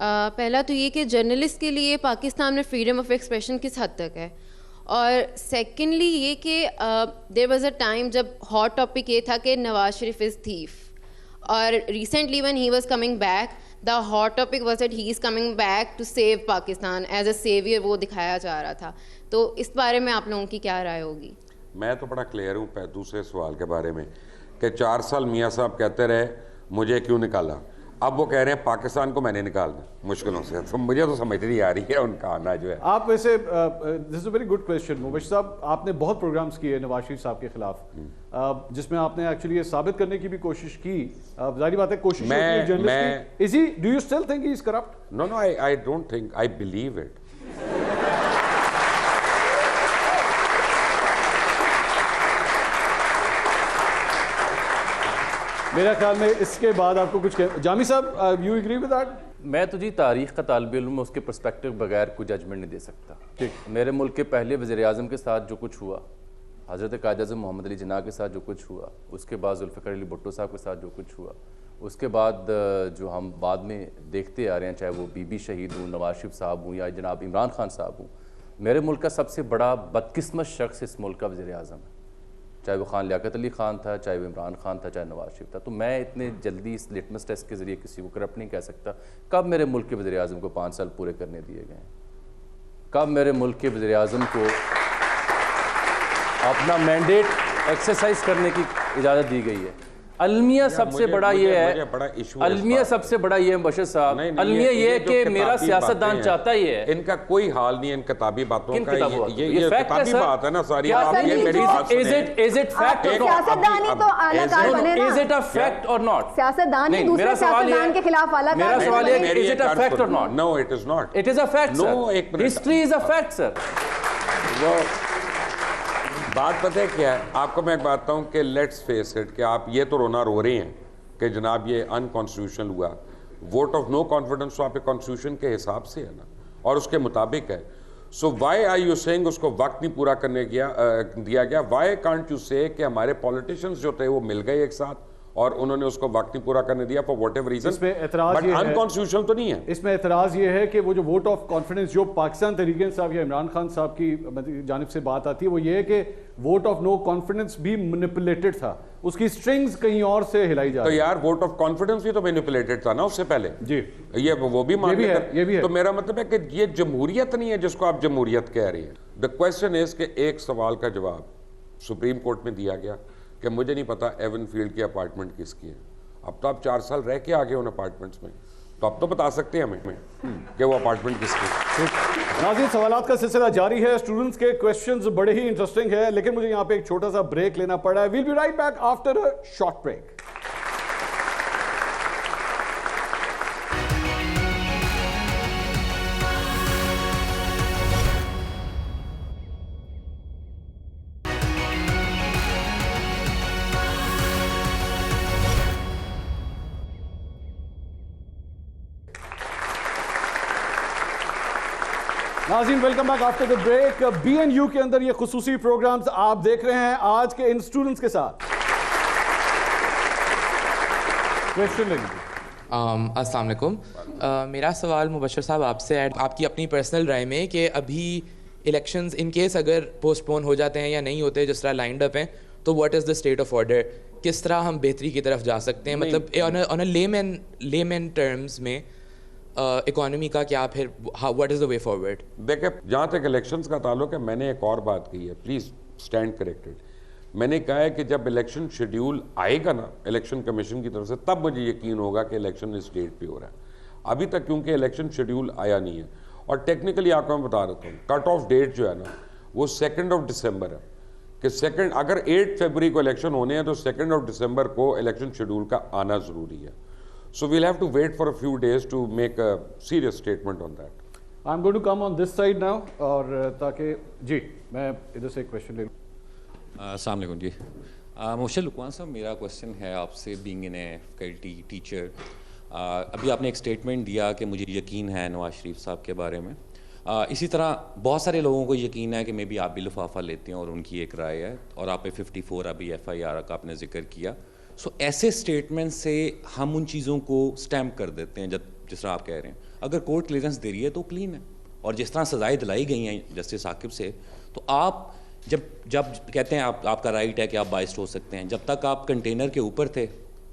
[SPEAKER 12] पहला तो ये कि जर्नलिस्ट के लिए पाकिस्तान में फ्रीडम ऑफ एक्सप्रेशन किस हद तक है, और सेकेंडली ये कि देयर वाज अ टाइम जब हॉट टॉपिक ये था कि नवाज शरीफ इज़ थीफ, और recently when he was coming back the hot topic was that he is coming back to save Pakistan as a saviour, वो दिखाया जा रहा था। तो इस बारे में आप लोगों की क्या राय होगी?
[SPEAKER 2] मैं तो बड़ा क्लियर हूँ दूसरे सवाल के बारे में कि 4 साल मियाँ साहब कहते रहे मुझे क्यों निकाला। अब वो कह रहे हैं पाकिस्तान को मैंने निकालना मुश्किलों से, तो मुझे तो समझ नहीं आ रही है उनका आना जो है।
[SPEAKER 1] आप वैसे this is a very good question Mubashir साहब, आपने बहुत प्रोग्राम्स किए नवाज शरीफ साहब के खिलाफ, जिसमें आपने एक्चुअली ये साबित करने की भी कोशिश की, जाहिर बात है कोशिश इज ही, do you still think he is corrupt?
[SPEAKER 2] No no, I don't think, I believe it.
[SPEAKER 1] मेरा ख्याल में इसके बाद आपको कुछ जामी साहब, यू एग्री विद दैट?
[SPEAKER 3] मैं तो जी तारीख़ का तालिब इल्म, उसके पर्सपेक्टिव बगैर कोई जजमेंट नहीं दे सकता। ठीक, मेरे मुल्क के पहले वज़ीर-ए-आज़म के साथ जो कुछ हुआ, हज़रत कायद-ए-आज़म मोहम्मद अली जिन्ना के साथ जो कुछ हुआ, उसके बाद ज़ुल्फ़िकार अली भुट्टो साहब के साथ जो कुछ हुआ, उसके बाद जो हम बाद में देखते आ रहे हैं, चाहे वो बीबी शहीद हूँ, नवाज शरीफ साहब हूँ या जनाब इमरान खान साहब हूँ, मेरे मुल्क का सबसे बड़ा बदकिस्मत शख्स इस मुल्क का वज़ीर-ए-आज़म है, चाहे वो खान लियाकत अली खान था, चाहे वो इमरान खान था, चाहे नवाज शरीफ था। तो मैं इतने जल्दी इस लिटमस टेस्ट के ज़रिए किसी को करप्ट नहीं कह सकता। कब मेरे मुल्क के वज़ीर-ए-आज़म को 5 साल पूरे करने दिए गए, कब मेरे मुल्क के वज़ीर-ए-आज़म को अपना मैंडेट एक्सरसाइज करने की इजाज़त दी गई है? अलमिया सबसे बड़ा ये है, अलमिया सबसे बड़ा ये है बशर साहब, अलमिया ये है कि मेरा सियासतदान चाहता ही है,
[SPEAKER 2] इनका कोई हाल नहीं है इन किताबी बातों का, ये
[SPEAKER 3] फैक्ट
[SPEAKER 2] किताबी बात है ना सारी।
[SPEAKER 3] इज इट फैक्ट और
[SPEAKER 4] सियासतदानी तो अलग बने ना,
[SPEAKER 3] इज इट अ फैक्ट और नॉट?
[SPEAKER 4] सियासतदानी दूसरे सियासतदान के खिलाफ अलग,
[SPEAKER 3] मेरा सवाल है इज इट अ फैक्ट और not?
[SPEAKER 2] No it is not,
[SPEAKER 3] it is a fact sir, history is a fact sir.
[SPEAKER 2] वो बात पता है क्या है आपको, मैं एक बात बताऊं कि लेट्स फेस इट, कि आप ये तो रोना रो रहे हैं कि जनाब ये अनकॉन्स्टिट्यूशनल हुआ, वोट ऑफ नो कॉन्फिडेंस तो आपके कॉन्स्टिट्यूशन के हिसाब से है ना और उसके मुताबिक है। सो वाई आर यू सेइंग उसको वक्त नहीं पूरा करने दिया गया? वाई कांट यू से कि हमारे पॉलिटिशियंस जो थे वो मिल गए एक साथ और उन्होंने उसको वक्त नहीं पूरा करने दिया फॉर व्हाटएवर रीजन?
[SPEAKER 1] इसमें एतराज ये है,
[SPEAKER 2] अनकॉन्स्टिट्यूशनल तो नहीं है।
[SPEAKER 1] इसमें एतराज ये है कि वो जो वोट ऑफ कॉन्फिडेंस जो पाकिस्तान तहरीक साहब या इमरान खान साहब की जानिब से बात आती है, वो ये है कि वोट ऑफ नो कॉन्फिडेंस भी मैनिपुलेटेड था, उसकी स्ट्रिंग्स कहीं और से हिलाई जा रही।
[SPEAKER 2] तो यार वोट ऑफ कॉन्फिडेंस भी तो मैनिपुलेटेड था ना उससे पहले जी, ये वो भी मान
[SPEAKER 1] ये भी है।
[SPEAKER 2] तो मेरा मतलब है कि ये जमहूरियत नहीं है जिसको आप जमहूरियत कह रही है। द क्वेश्चन इज कि एक सवाल का जवाब सुप्रीम कोर्ट में दिया गया कि मुझे नहीं पता एवन फील्ड की अपार्टमेंट किसकी है। अब तो आप 4 साल रह के आ गए उन अपार्टमेंट्स में, तो अब तो बता सकते हैं हमें कि वो अपार्टमेंट किसकी है।
[SPEAKER 1] नाज़रीन, सवालात का सिलसिला जारी है, स्टूडेंट्स के क्वेश्चंस बड़े ही इंटरेस्टिंग है, लेकिन मुझे यहाँ पे एक छोटा सा ब्रेक लेना पड़ा है। We'll be right back after a short break. नाज़रीन, welcome back after the break. BNU के अंदर ये खुसूसी प्रोग्राम्स आप देख रहे हैं आज के इन स्टूडेंट्स के साथ। क्वेश्चन लेंगे।
[SPEAKER 13] अस्सलाम वालेकुम। मेरा सवाल मुबश्शिर साहब आपसे है, आपकी अपनी पर्सनल राय में कि अभी इलेक्शंस इन केस अगर पोस्टपोन हो जाते हैं या नहीं होते जिस तरह लाइंड अप हैं, तो what is the state of order? किस तरह हम बेहतरी की तरफ जा सकते हैं? मतलब ऑन अ लेमैन टर्म्स में इकोनॉमी का क्या फिर what is the way forward?
[SPEAKER 2] देखिए, जहाँ तक इलेक्शंस का ताल्लुक है, मैंने एक और बात कही है, प्लीज़ स्टैंड करेक्टेड। मैंने कहा है कि जब इलेक्शन शेड्यूल आएगा ना इलेक्शन कमीशन की तरफ से, तब मुझे यकीन होगा कि इलेक्शन इस डेट पे हो रहा है। अभी तक क्योंकि इलेक्शन शेड्यूल आया नहीं है, और टेक्निकली आपको मैं बता देता हूँ, कट ऑफ डेट जो है ना वो 2 दिसंबर है, कि अगर 8 फरवरी को इलेक्शन होने हैं तो 2 दिसंबर को इलेक्शन शेड्यूल का आना ज़रूरी है। So we'll have to wait for a few days to make a serious statement on that.
[SPEAKER 1] I'm going to come on this side now, और ताकि जी मैं इधर से एक क्वेश्चन ले लूँ।
[SPEAKER 14] अस्सलाम वालेकुम जी। मुबश्शिर लुकमान साहब, मेरा क्वेश्चन है आपसे, being in a faculty teacher, अभी आपने एक स्टेटमेंट दिया कि मुझे यकीन है नवाज शरीफ साहब के बारे में, इसी तरह बहुत सारे लोगों को यकीन है कि मे बी आप भी लिफाफा लेते हैं और उनकी एक राय है, और आप पे 54 अभी FIR का आपने जिक्र किया। सो ऐसे स्टेटमेंट से हम उन चीज़ों को स्टैम्प कर देते हैं, जिस तरह आप कह रहे हैं अगर कोर्ट क्लियरेंस दे रही है तो क्लीन है, और जिस तरह सजाएं दिलाई गई हैं जस्टिस साकिब से, तो आप जब कहते हैं आपका राइट है कि आप बाइस्ड हो सकते हैं, जब तक आप कंटेनर के ऊपर थे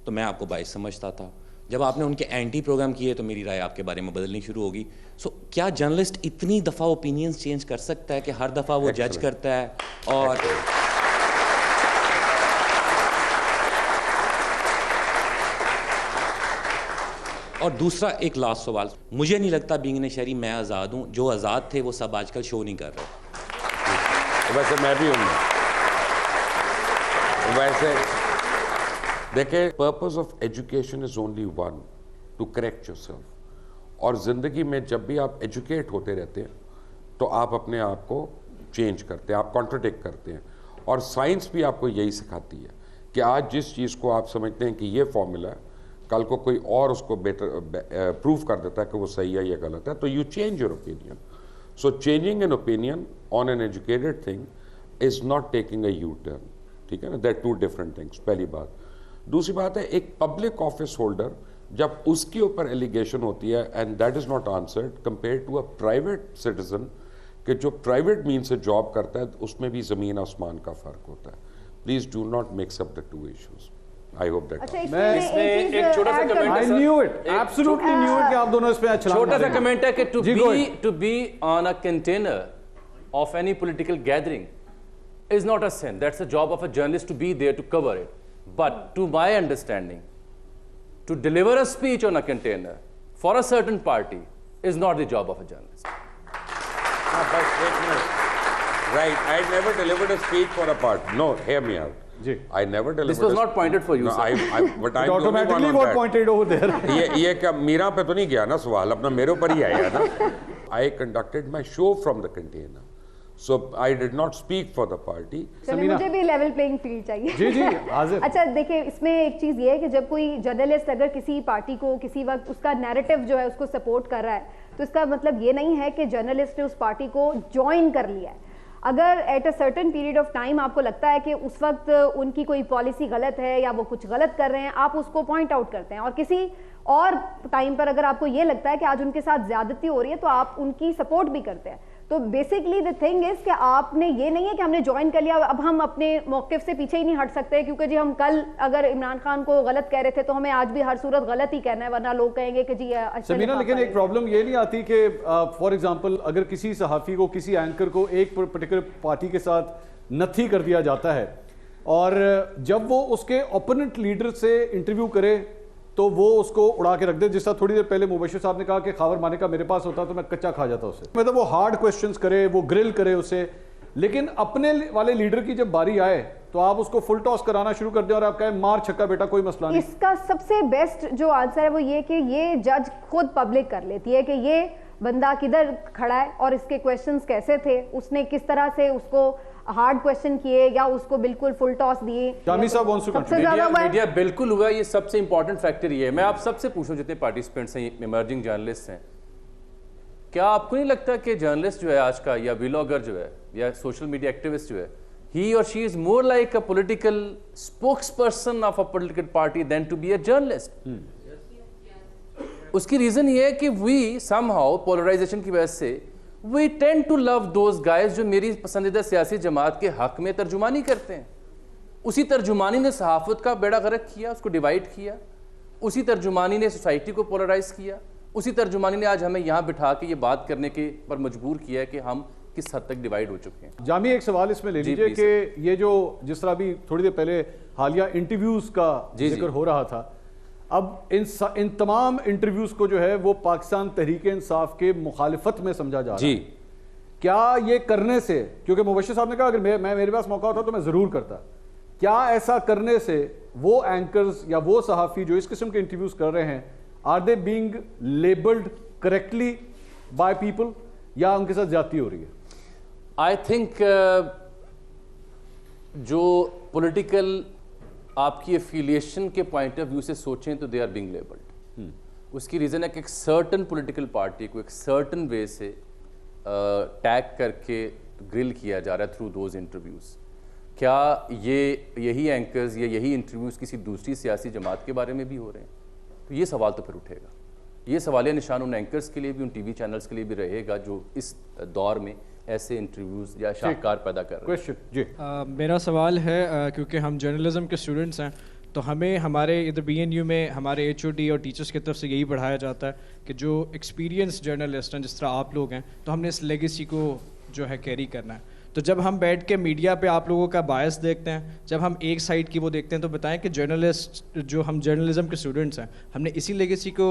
[SPEAKER 14] तो मैं आपको बाइस्ड समझता था, जब आपने उनके एंटी प्रोग्राम किए तो मेरी राय आपके बारे में बदलनी शुरू होगी। सो क्या जर्नलिस्ट इतनी दफ़ा ओपिनियंस चेंज कर सकता है कि हर दफ़ा वो जज करता है? और और दूसरा एक लास्ट सवाल, मुझे नहीं लगता बीइंग इन शहरी मैं आज़ाद हूँ, जो आज़ाद थे वो सब आजकल शो नहीं कर रहे।
[SPEAKER 2] वैसे मैं भी हूँ। वैसे देखिए, purpose of education is only one, to correct yourself. और ज़िंदगी में जब भी आप एजुकेट होते रहते हैं तो आप अपने आप को चेंज करते हैं, आप कॉन्ट्रडिक्ट करते हैं। और साइंस भी आपको यही सिखाती है कि आज जिस चीज़ को आप समझते हैं कि ये फॉर्मूला है, कल को कोई और उसको बेटर प्रूव कर देता है कि वो सही है या गलत है, तो you change your opinion. So changing an opinion on an educated thing is not taking a U turn, ठीक है ना। दैट टू डिफरेंट थिंग्स, पहली बात। दूसरी बात है, एक पब्लिक ऑफिस होल्डर जब उसके ऊपर एलिगेशन होती है and that is not answered compare to a private citizen, कि जो प्राइवेट मीन से जॉब करता है उसमें भी ज़मीन आसमान का फ़र्क होता है। Please do not mix up the two issues. I hope that.
[SPEAKER 3] इसमें एक छोटा सा कमेंट है,
[SPEAKER 1] I knew it, absolutely knew it कि आप दोनों इस पे अच्छा
[SPEAKER 3] छोटा सा कमेंट है कि to be on a container of any political gathering is not a sin. That's the job of a journalist to be there to cover it. But to my understanding, to deliver a speech on a container for a certain party is not the job of a journalist.
[SPEAKER 2] Right, I never delivered a speech for a party. No, hear me out. I never delivered.
[SPEAKER 3] This was not pointed for you,
[SPEAKER 2] no,
[SPEAKER 3] sir.
[SPEAKER 2] But I
[SPEAKER 1] automatically got pointed over there.
[SPEAKER 2] ये क्या मीरा पे तो नहीं गया ना सवाल, अपना मेरे ऊपर ही आया ना। I conducted my show from the container, so I did not speak for the party.
[SPEAKER 4] मुझे भी लेवल प्लेइंग फील्ड चाहिए।
[SPEAKER 1] जी जी हाजिर।
[SPEAKER 4] अच्छा देखिए, इसमें एक चीज़ ये है कि जब कोई जर्नलिस्ट अगर किसी पार्टी को किसी वक्त उसका नैरेटिव जो है उसको सपोर्ट कर रहा है, तो इसका मतलब ये नहीं है कि जर्नलिस्ट ने उस पार्टी को ज्वाइन कर लिया है। अगर at a certain period of time आपको लगता है कि उस वक्त उनकी कोई पॉलिसी गलत है या वो कुछ गलत कर रहे हैं, आप उसको पॉइंट आउट करते हैं। और किसी और टाइम पर अगर आपको ये लगता है कि आज उनके साथ ज्यादती हो रही है, तो आप उनकी सपोर्ट भी करते हैं। तो बेसिकली द थिंग इज कि आपने ये नहीं है कि हमने ज्वाइन कर लिया, अब हम अपने मौक़िफ़ से पीछे ही नहीं हट सकते, क्योंकि जी हम कल अगर इमरान खान को गलत कह रहे थे तो हमें आज भी हर सूरत गलत ही कहना है, वरना लोग कहेंगे कि जी
[SPEAKER 1] सबीना। लेकिन एक प्रॉब्लम ये नहीं आती कि फॉर एग्जांपल अगर किसी सहाफ़ी को, किसी एंकर को एक पर्टिकुलर पार्टी के साथ नथी कर दिया जाता है और जब वो उसके ओपोनेंट लीडर से इंटरव्यू करे तो वो उसको उड़ा के रख दे। जिस तरह थोड़ी देर पहले मुबशिर साहब ने कहा कि खावर माने का मेरे पास होता तो मैं कच्चा खा जाता उसे, मतलब वो हार्ड क्वेश्चंस करे, वो ग्रिल करे उसे। लेकिन अपने वाले लीडर की जब बारी आए तो आप उसको फुल टॉस कराना शुरू कर दें और आप कहें मार छक्का बेटा कोई मसला नहीं।
[SPEAKER 4] इसका सबसे बेस्ट जो आंसर है वो ये कि ये जज खुद पब्लिक कर लेती है कि ये बंदा किधर खड़ा है और इसके क्वेश्चंस कैसे थे, उसने किस तरह से उसको हार्ड क्वेश्चन किए या उसको बिल्कुल फुल टॉस दिए।
[SPEAKER 1] जामी साहब
[SPEAKER 3] मीडिया बिल्कुल हुआ, ये सबसे इंपॉर्टेंट फैक्टर ये है। मैं आप सबसे पूछूं जितने पार्टिसिपेंट्स हैं, इमर्जिंग जर्नलिस्ट हैं, क्या आपको नहीं लगता कि जर्नलिस्ट जो है आज का, या व्लॉगर जो है, या सोशल मीडिया एक्टिविस्ट जो है, he or she is more like a political spokesperson of a political party than to be a journalist? उसकी रीजन ये है कि we somehow पोलराइजेशन की वजह से we tend to love those guys जो मेरी पसंदीदा सियासी जमात के हक में तर्जुमानी करते हैं। उसी तर्जुमानी ने सहाफत का बेड़ा गर्क किया, उसको डिवाइड किया। उसी तर्जुमानी ने सोसाइटी को पोलराइज किया। उसी तर्जुमानी ने आज हमें यहाँ बिठा के ये बात करने के पर मजबूर किया है कि हम किस हद तक डिवाइड हो चुके हैं।
[SPEAKER 1] जामी एक सवाल इसमें ले लीजिए कि ये जो जिस तरह भी थोड़ी देर पहले हालिया इंटरव्यूज का जिक्र हो रहा था, अब इन तमाम इंटरव्यूज को जो है वो पाकिस्तान तहरीक इंसाफ के मुखालिफत में समझा जा रहा है। क्या ये करने से, क्योंकि मुबशिर साहब ने कहा अगर मेरे पास मौका होता तो मैं जरूर करता, क्या ऐसा करने से वो एंकर्स या वो सहाफ़ी जो इस किस्म के इंटरव्यूज कर रहे हैं, are they being labelled correctly by people या उनके साथ ज्यादती हो रही है?
[SPEAKER 3] आई थिंक जो पॉलिटिकल आपकी एफिलिएशन के पॉइंट ऑफ व्यू से सोचें तो दे आर बीइंग लेबल्ड। उसकी रीज़न है कि एक सर्टन पॉलिटिकल पार्टी को एक सर्टन वे से टैग करके ग्रिल किया जा रहा है थ्रू दोज इंटरव्यूज़। क्या यही एंकर्स या यही इंटरव्यूज़ किसी दूसरी सियासी जमात के बारे में भी हो रहे हैं? तो ये सवाल तो फिर उठेगा। ये सवालिया निशान उन एंकर्स के लिए भी, उन टीवी चैनल्स के लिए भी रहेगा जो इस दौर में ऐसे इंटरव्यूज़ या शाहकार पैदा कर रहे हैं।
[SPEAKER 1] जी
[SPEAKER 15] मेरा सवाल है, क्योंकि हम जर्नलिज्म के स्टूडेंट्स हैं, तो हमें हमारे इधर BNU में हमारे HOD और टीचर्स की तरफ से यही पढ़ाया जाता है कि जो एक्सपीरियंस जर्नलिस्ट हैं जिस तरह आप लोग हैं, तो हमने इस लेगेसी को जो है कैरी करना है। तो जब हम बैठ के मीडिया पे आप लोगों का बायस देखते हैं, जब हम एक साइड की वो देखते हैं, तो बताएं कि जर्नलिस्ट जो हम जर्नलिज्म के स्टूडेंट्स हैं, हमने इसी लेगेसी को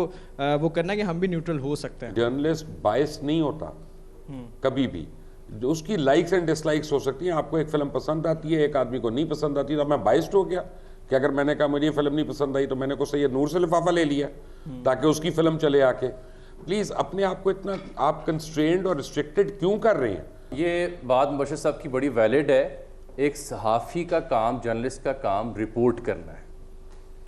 [SPEAKER 15] वो करना है कि हम भी न्यूट्रल हो सकते हैं।
[SPEAKER 2] जर्नलिस्ट बायस नहीं होता कभी भी, जो उसकी लाइक्स एंड डिसलाइक्स हो सकती हैं। आपको एक फिल्म पसंद आती है, एक आदमी को नहीं पसंद आती, तो मैं बायस्ड हो गया कि अगर मैंने कहा मुझे ये फिल्म नहीं पसंद आई तो मैंने को सैयद नूर से लिफाफा ले लिया ताकि उसकी फिल्म चले आके। प्लीज अपने आप को इतना आप कंस्ट्रेंड और रिस्ट्रिक्टेड क्यों कर रहे हैं?
[SPEAKER 3] ये बात मुबश्शिर साहब की बड़ी वैलिड है। एक सहाफ़ी का काम, जर्नलिस्ट का काम रिपोर्ट करना है,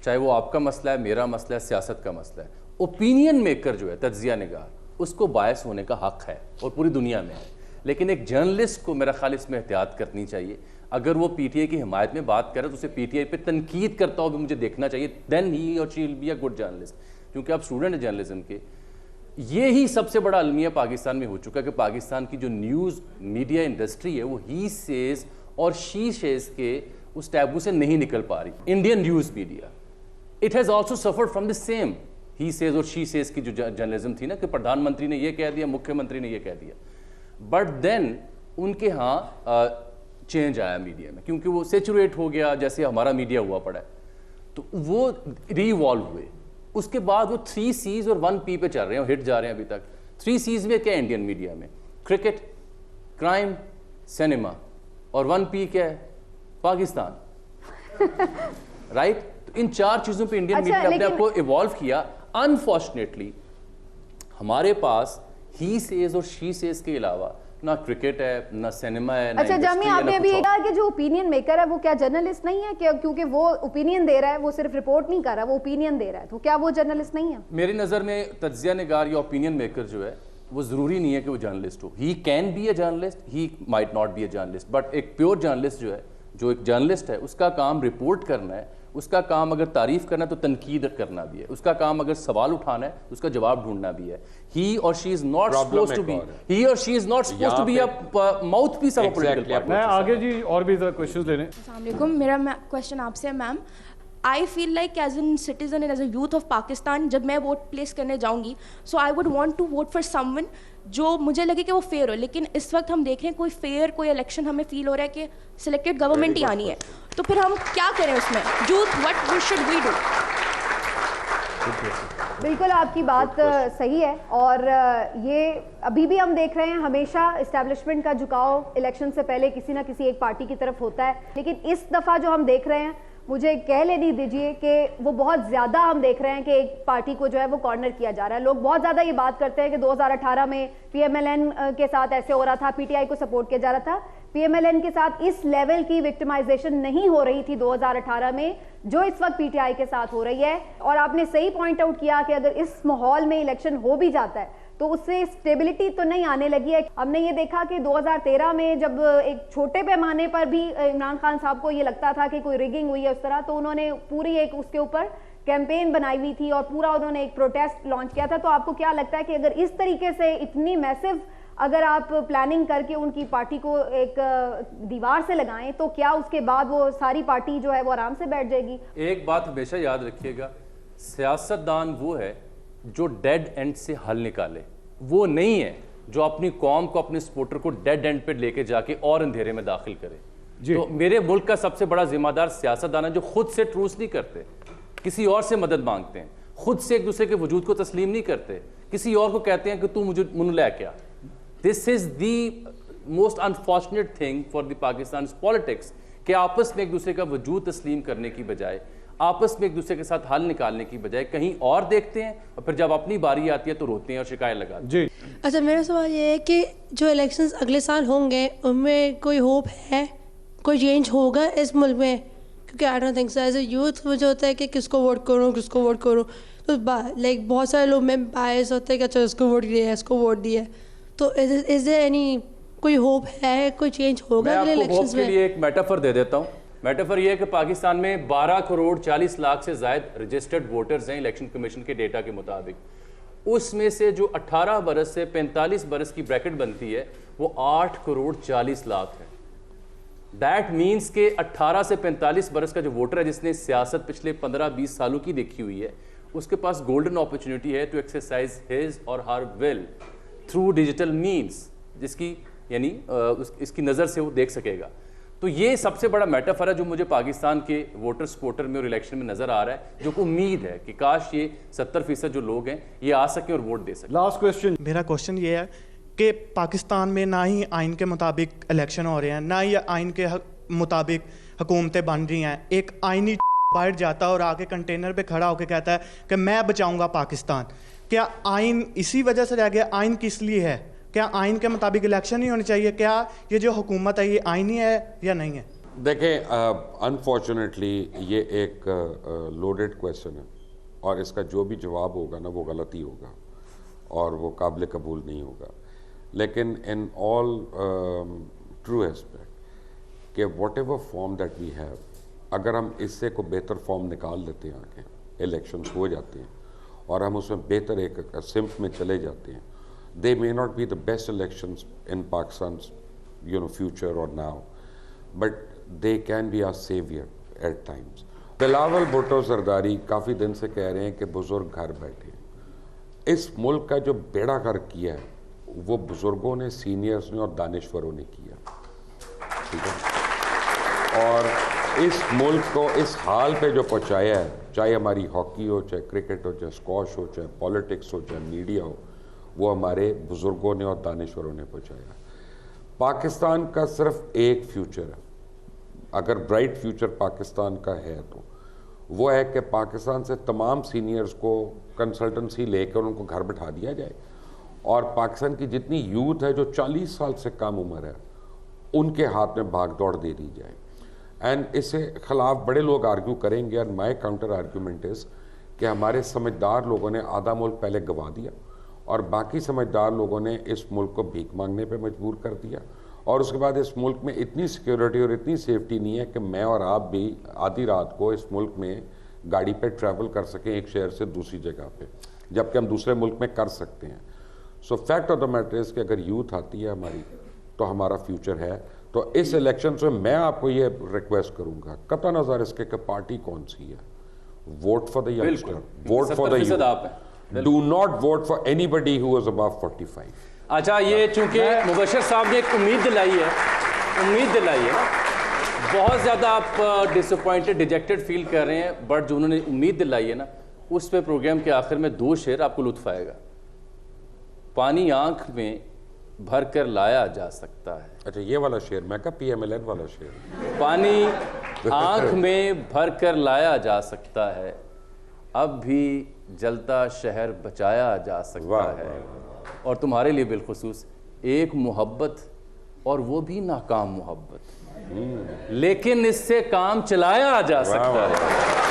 [SPEAKER 3] चाहे वो आपका मसला है, मेरा मसला है, सियासत का मसला है। ओपिनियन मेकर जो है, तज्जिया निगार, उसको बायस होने का हक है और पूरी दुनिया में है, लेकिन एक जर्नलिस्ट को मेरा ख्याल इसमें एहतियात करनी चाहिए। अगर वो पीटीआई की हिमायत में बात करे तो उसे पीटीआई पे तनकीद करता हो भी मुझे देखना चाहिए, देन ही और she will be a good journalist. क्योंकि आप स्टूडेंट हैं जर्नलिज्म के, ये ही सबसे बड़ा अलमिया पाकिस्तान में हो चुका है कि पाकिस्तान की जो न्यूज़ मीडिया इंडस्ट्री है वो ही सेज और शी सेज के उस टैबू से नहीं निकल पा रही। Indian news media it has also suffered from the same he says और शी सेज की जो जर्नलिज्म थी ना, कि प्रधानमंत्री ने ये कह दिया, मुख्यमंत्री ने ये कह दिया, बट देन उनके यहाँ चेंज आया मीडिया में, क्योंकि वो सेचुरेट हो गया जैसे हमारा मीडिया हुआ पड़ा है, तो वो रीवॉल्व हुए। उसके बाद वो 3 C's और 1 P पे चल रहे हैं, हिट जा रहे हैं अभी तक। 3 C's में क्या है इंडियन मीडिया में? क्रिकेट, क्राइम, सिनेमा, और 1 P क्या है? पाकिस्तान। राइट? तो इन 4 चीज़ों पे इंडियन मीडिया अपने आप को इवॉल्व किया। अनफॉर्चुनेटली हमारे पास ही सेज और शी सेज के अलावा ना क्रिकेट है, ना सिनेमा है, ना
[SPEAKER 4] अच्छा जामी, आपने अभी कहा कि जो ओपिनियन मेकर है वो क्या जर्नलिस्ट नहीं है? क्या क्योंकि वो ओपिनियन दे रहा है, वो सिर्फ रिपोर्ट नहीं कर रहा, वो ओपिनियन दे रहा है, तो क्या वो जर्नलिस्ट नहीं है?
[SPEAKER 3] मेरी नज़र में तज्जिया निगार या ओपिनियन मेकर जो है वो ज़रूरी नहीं है कि वो जर्नलिस्ट हो। He can be a journalist, he might not be a journalist, but एक प्योर जर्नलिस्ट जो है, जो एक जर्नलिस्ट है, उसका काम रिपोर्ट करना है, उसका काम अगर तारीफ करना है तो तनकीद करना भी है, उसका काम अगर सवाल उठाना है तो उसका जवाब ढूंढना भी है। ही और she is not supposed to be, he और she is not supposed to be a mouthpiece of a political party.
[SPEAKER 1] मैं आगे जी और भी जरा क्वेश्चंस लेने।
[SPEAKER 16] अस्सलाम वालेकुम, मेरा क्वेश्चन आपसे है ma'am. I feel like as an citizen and as a youth of Pakistan, जब मैं वोट प्लेस करने जाऊंगी, so I would want to vote for someone जो मुझे लगे कि वो फेयर हो। लेकिन इस वक्त हम देख रहे हैं कोई फेयर कोई इलेक्शन हमें फील हो रहा है कि सिलेक्टेड गवर्नमेंट ही आनी है, तो फिर हम क्या करें उसमें? Youth, what should we do?
[SPEAKER 4] बिल्कुल आपकी बात सही है, और ये अभी भी हम देख रहे हैं, हमेशा इस्टेब्लिशमेंट का झुकाव इलेक्शन से पहले किसी ना किसी एक पार्टी की तरफ होता है। लेकिन इस दफ़ा जो हम देख रहे हैं, मुझे कह लेने दीजिए कि वो बहुत ज़्यादा हम देख रहे हैं कि एक पार्टी को जो है वो कॉर्नर किया जा रहा है। लोग बहुत ज़्यादा ये बात करते हैं कि 2018 में PMLN के साथ ऐसे हो रहा था, PTI को सपोर्ट किया जा रहा था। PMLN के साथ इस लेवल की विक्टिमाइजेशन नहीं हो रही थी 2018 में जो इस वक्त PTI के साथ हो रही है। और आपने सही पॉइंट आउट किया कि अगर इस माहौल में इलेक्शन हो भी जाता है तो उससे स्टेबिलिटी तो नहीं आने लगी है। हमने ये देखा कि 2013 में जब एक छोटे पैमाने पर भी इमरान खान साहब को ये लगता था कि कोई रिगिंग हुई है उस तरह, तो उन्होंने पूरी एक उसके ऊपर कैंपेन बनाई हुई थी और पूरा उन्होंने एक प्रोटेस्ट लॉन्च किया था। तो आपको क्या लगता है कि अगर इस तरीके से इतनी मैसिव अगर आप प्लानिंग करके उनकी पार्टी को एक दीवार से लगाएं तो क्या उसके बाद वो सारी पार्टी जो है वो आराम से बैठ जाएगी?
[SPEAKER 3] एक बात हमेशा याद रखिएगा, सियासतदान वो है जो डेड एंड से हल निकाले, वो नहीं है जो अपनी कौम को, अपने सपोर्टर को डेड एंड पे लेके जाके और अंधेरे में दाखिल करे। तो मेरे मुल्क का सबसे बड़ा जिम्मेदार सियासतदान है जो खुद से ट्रूस नहीं करते, किसी और से मदद मांगते हैं, खुद से एक दूसरे के वजूद को तस्लीम नहीं करते, किसी और को कहते हैं कि तू मुझे मुन लै क्या। This is the most unfortunate thing for the Pakistan politics कि आपस में एक दूसरे का वजूद तस्लीम करने की बजाय, आपस में एक दूसरे के साथ हल निकालने की बजाय कहीं और देखते हैं और फिर जब अपनी बारी आती है तो रोते हैं और शिकायत लगाते हैं। जी
[SPEAKER 17] अच्छा, मेरा सवाल ये है कि जो इलेक्शंस अगले साल होंगे उनमें कोई होप है, कोई चेंज होगा इस मुल्क में? क्योंकि I don't think so. As a youth मुझे होता है कि किसको वोट करूँ, तो लाइक बहुत सारे लोग में बायस होते हैं कि अच्छा इसको वोट दिया, इसको वोट दिया, तो इज देयर एनी कोई होप है, कोई चेंज होगा अगले इलेक्शंस में?
[SPEAKER 3] मैं आपको होप के लिए एक मेटाफर दे देता हूँ। मेटाफर ये है कि पाकिस्तान में 12 करोड़ 40 लाख से ज़ायद रजिस्टर्ड वोटर्स हैं इलेक्शन कमीशन के डेटा के मुताबिक। उसमें से जो 18 बरस से 45 बरस की ब्रैकेट बनती है वो 8 करोड़ 40 लाख है। दैट मीन्स के 18 से 45 बरस का जो वोटर है जिसने सियासत पिछले 15-20 सालों की देखी हुई है, उसके पास गोल्डन अपॉर्चुनिटी है टू एक्सरसाइज हिज और her will through digital means, जिसकी यानी इसकी नज़र से वो देख सकेगा। तो ये सबसे बड़ा मेटाफर है जो मुझे पाकिस्तान के वोटर सपोर्टर में और इलेक्शन में नज़र आ रहा है, जो को उम्मीद है कि काश ये 70% जो लोग हैं ये आ सकें और वोट दे सकें।
[SPEAKER 1] लास्ट क्वेश्चन,
[SPEAKER 18] मेरा क्वेश्चन ये है कि पाकिस्तान में ना ही आइन के मुताबिक इलेक्शन हो रहे हैं, ना ही आइन के मुताबिक हुकूमतें बन रही हैं। एक आइनी बाहर जाता है और आके कंटेनर पे खड़ा होकर कहता है कि मैं बचाऊंगा पाकिस्तान। क्या आइन इसी वजह से रह गया? आइन किस लिए है? क्या आइन के मुताबिक इलेक्शन ही होनी चाहिए? क्या ये जो हुकूमत है ये आइनी है या नहीं है?
[SPEAKER 2] देखें, अनफॉर्चुनेटली ये एक लोडेड क्वेश्चन है और इसका जो भी जवाब होगा ना वो गलत ही होगा और वो काबिल कबूल नहीं होगा। लेकिन इन ऑल ट्रू एस्पेक्ट कि whatever form that we have, अगर हम इससे को बेहतर फॉर्म निकाल लेते हैं, आके इलेक्शंस हो जाते हैं और हम उसमें बेहतर एक सिम्फ में चले जाते हैं, they may not be the best elections in Pakistan's future or now, but they can be our savior at times. Bilawal Bhutto Zardari काफ़ी दिन से कह रहे हैं कि बुज़ुर्ग घर बैठे। इस मुल्क का जो बेड़ा गर्क किया है वो बुज़ुर्गों ने, सीनियर्स ने और दानिश्वरों ने किया, ठीक है। और इस मुल्क को इस हाल पे जो पहुँचाया है, चाहे हमारी हॉकी हो, चाहे क्रिकेट हो, चाहे स्क्वॉश हो, चाहे पॉलिटिक्स हो, चाहे मीडिया हो, वो हमारे बुज़ुर्गों ने और दानिश्वरों ने पहुँचाया। पाकिस्तान का सिर्फ एक फ्यूचर है, अगर ब्राइट फ्यूचर पाकिस्तान का है तो वो है कि पाकिस्तान से तमाम सीनियर्स को कंसल्टेंसी लेकर उनको घर बैठा दिया जाए और पाकिस्तान की जितनी यूथ है जो 40 साल से कम उम्र है उनके हाथ में भाग दौड़ दे दी जाए। एंड इससे खिलाफ बड़े लोग आर्ग्यू करेंगे और माई काउंटर आर्ग्यूमेंट इज़ कि हमारे समझदार लोगों ने आधा मुल्क पहले गंवा दिया और बाकी समझदार लोगों ने इस मुल्क को भीख मांगने पे मजबूर कर दिया और उसके बाद इस मुल्क में इतनी सिक्योरिटी और इतनी सेफ्टी नहीं है कि मैं और आप भी आधी रात को इस मुल्क में गाड़ी पे ट्रैवल कर सकें एक शहर से दूसरी जगह पे, जबकि हम दूसरे मुल्क में कर सकते हैं। सो fact of the matter is कि अगर यूथ आती है हमारी तो हमारा फ्यूचर है। तो इस इलेक्शन में मैं आपको ये रिक्वेस्ट करूँगा, कतई नज़र इसके कि पार्टी कौन सी है, vote for the youngster, vote for the youth, Do not vote for anybody who is above 45.
[SPEAKER 3] अच्छा, ये चूंकि मुबशर साहब ने एक उम्मीद दिलाई है बहुत ज़्यादा आप डिसअपॉइंटेड, डिजेक्टेड फील कर रहे हैं, बट जो उन्होंने उम्मीद दिलाई है ना, उस पे प्रोग्राम के आखिर में 2 शेर आपको लुत्फ आएगा। पानी आंख में भर कर लाया जा सकता है।
[SPEAKER 2] अच्छा, ये वाला शेर, मैं कहा PMLN वाला शेर।
[SPEAKER 3] पानी आंख में भर कर लाया जा सकता है, अब भी जलता शहर बचाया जा सकता है, और तुम्हारे लिए बिलखुसूस एक मोहब्बत, और वो भी नाकाम मोहब्बत, लेकिन इससे काम चलाया जा सकता है।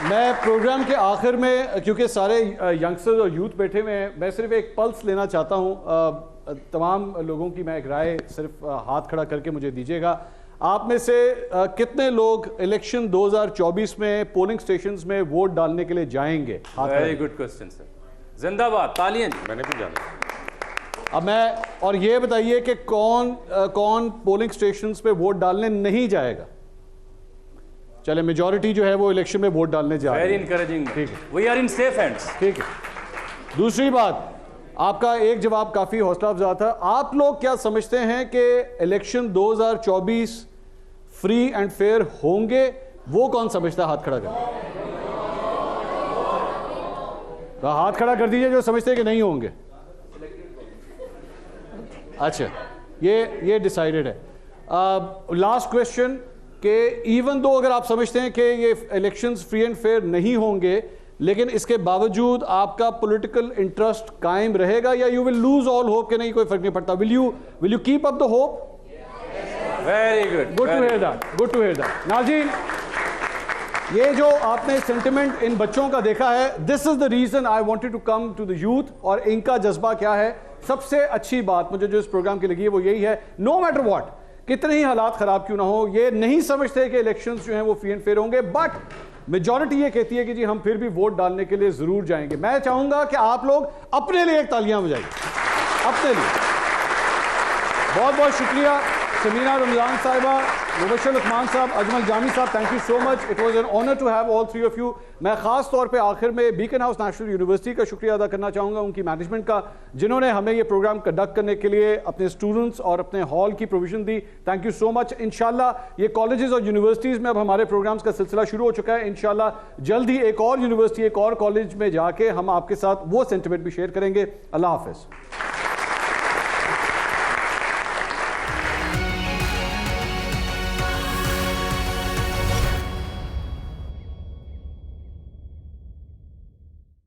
[SPEAKER 1] मैं प्रोग्राम के आखिर में, क्योंकि सारे यंगस्टर्स और यूथ बैठे हुए हैं, मैं सिर्फ एक पल्स लेना चाहता हूँ तमाम लोगों की। मैं एक राय सिर्फ हाथ खड़ा करके मुझे दीजिएगा, आप में से कितने लोग इलेक्शन 2024 में पोलिंग स्टेशंस में वोट डालने के लिए जाएंगे?
[SPEAKER 3] वेरी गुड क्वेश्चन सर, जिंदाबाद, तालियां।
[SPEAKER 2] मैंने भी जाना।
[SPEAKER 1] अब मैं, और ये बताइए कि कौन पोलिंग स्टेशंस पे वोट डालने नहीं जाएगा? चले, मेजॉरिटी जो है वो इलेक्शन में वोट डालने जा रही है।
[SPEAKER 3] वेरी इनकरेजिंग,
[SPEAKER 1] ठीक है,
[SPEAKER 3] we are in safe hands.
[SPEAKER 1] ठीक है। दूसरी बात, आपका एक जवाब काफी हौसला अफजा था। आप लोग क्या समझते हैं कि इलेक्शन 2024 फ्री एंड फेयर होंगे? वो कौन समझता है? हाथ खड़ा कर, तो हाथ खड़ा कर दीजिए जो समझते हैं कि नहीं होंगे। अच्छा, ये डिसाइडेड है। लास्ट क्वेश्चन कि इवन दो अगर आप समझते हैं कि ये इलेक्शंस फ्री एंड फेयर नहीं होंगे, लेकिन इसके बावजूद आपका पॉलिटिकल इंटरेस्ट कायम रहेगा, या you will lose all hope कि नहीं कोई फर्क नहीं पड़ता? Will you keep up the hope?
[SPEAKER 3] Very good,
[SPEAKER 1] good to hear that, good to hear that. नाज़रीन, ये जो आपने सेंटिमेंट इन बच्चों का देखा है, this is the reason I wanted to come to the youth. और इनका जज्बा क्या है? सबसे अच्छी बात मुझे जो इस प्रोग्राम की लगी है वो यही है, नो मैटर व्हाट, कितने ही हालात खराब क्यों ना हो, ये नहीं समझते कि इलेक्शंस जो हैं वो फ्री एंड फेयर होंगे, बट मेजॉरिटी ये कहती है कि जी हम फिर भी वोट डालने के लिए जरूर जाएंगे। मैं चाहूंगा कि आप लोग अपने लिए एक तालियां बजाइए, अपने लिए। बहुत बहुत शुक्रिया समीना रमजान साहिबा, मुबशर लुकमान साहब, अजमल जामी साहब, thank you so much. It was an honour to have all three of you. मैं ख़ास तौर पे आखिर में बीकन हाउस नेशनल यूनिवर्सिटी का शुक्रिया अदा करना चाहूँगा, उनकी मैनेजमेंट का, जिन्होंने हमें ये प्रोग्राम कंडक्ट करने के लिए अपने स्टूडेंट्स और अपने हॉल की provision the. Thank you so much. इंशाल्लाह ये कॉलेजेस और यूनिवर्सिटीज़ में अब हमारे प्रोग्राम्स का सिलसिला शुरू हो चुका है। इंशाल्लाह जल्द ही एक और यूनिवर्सिटी, एक और कॉलेज में जाके हम आपके साथ वो सेंटिमेंट भी शेयर करेंगे। अल्लाह हाफिज़।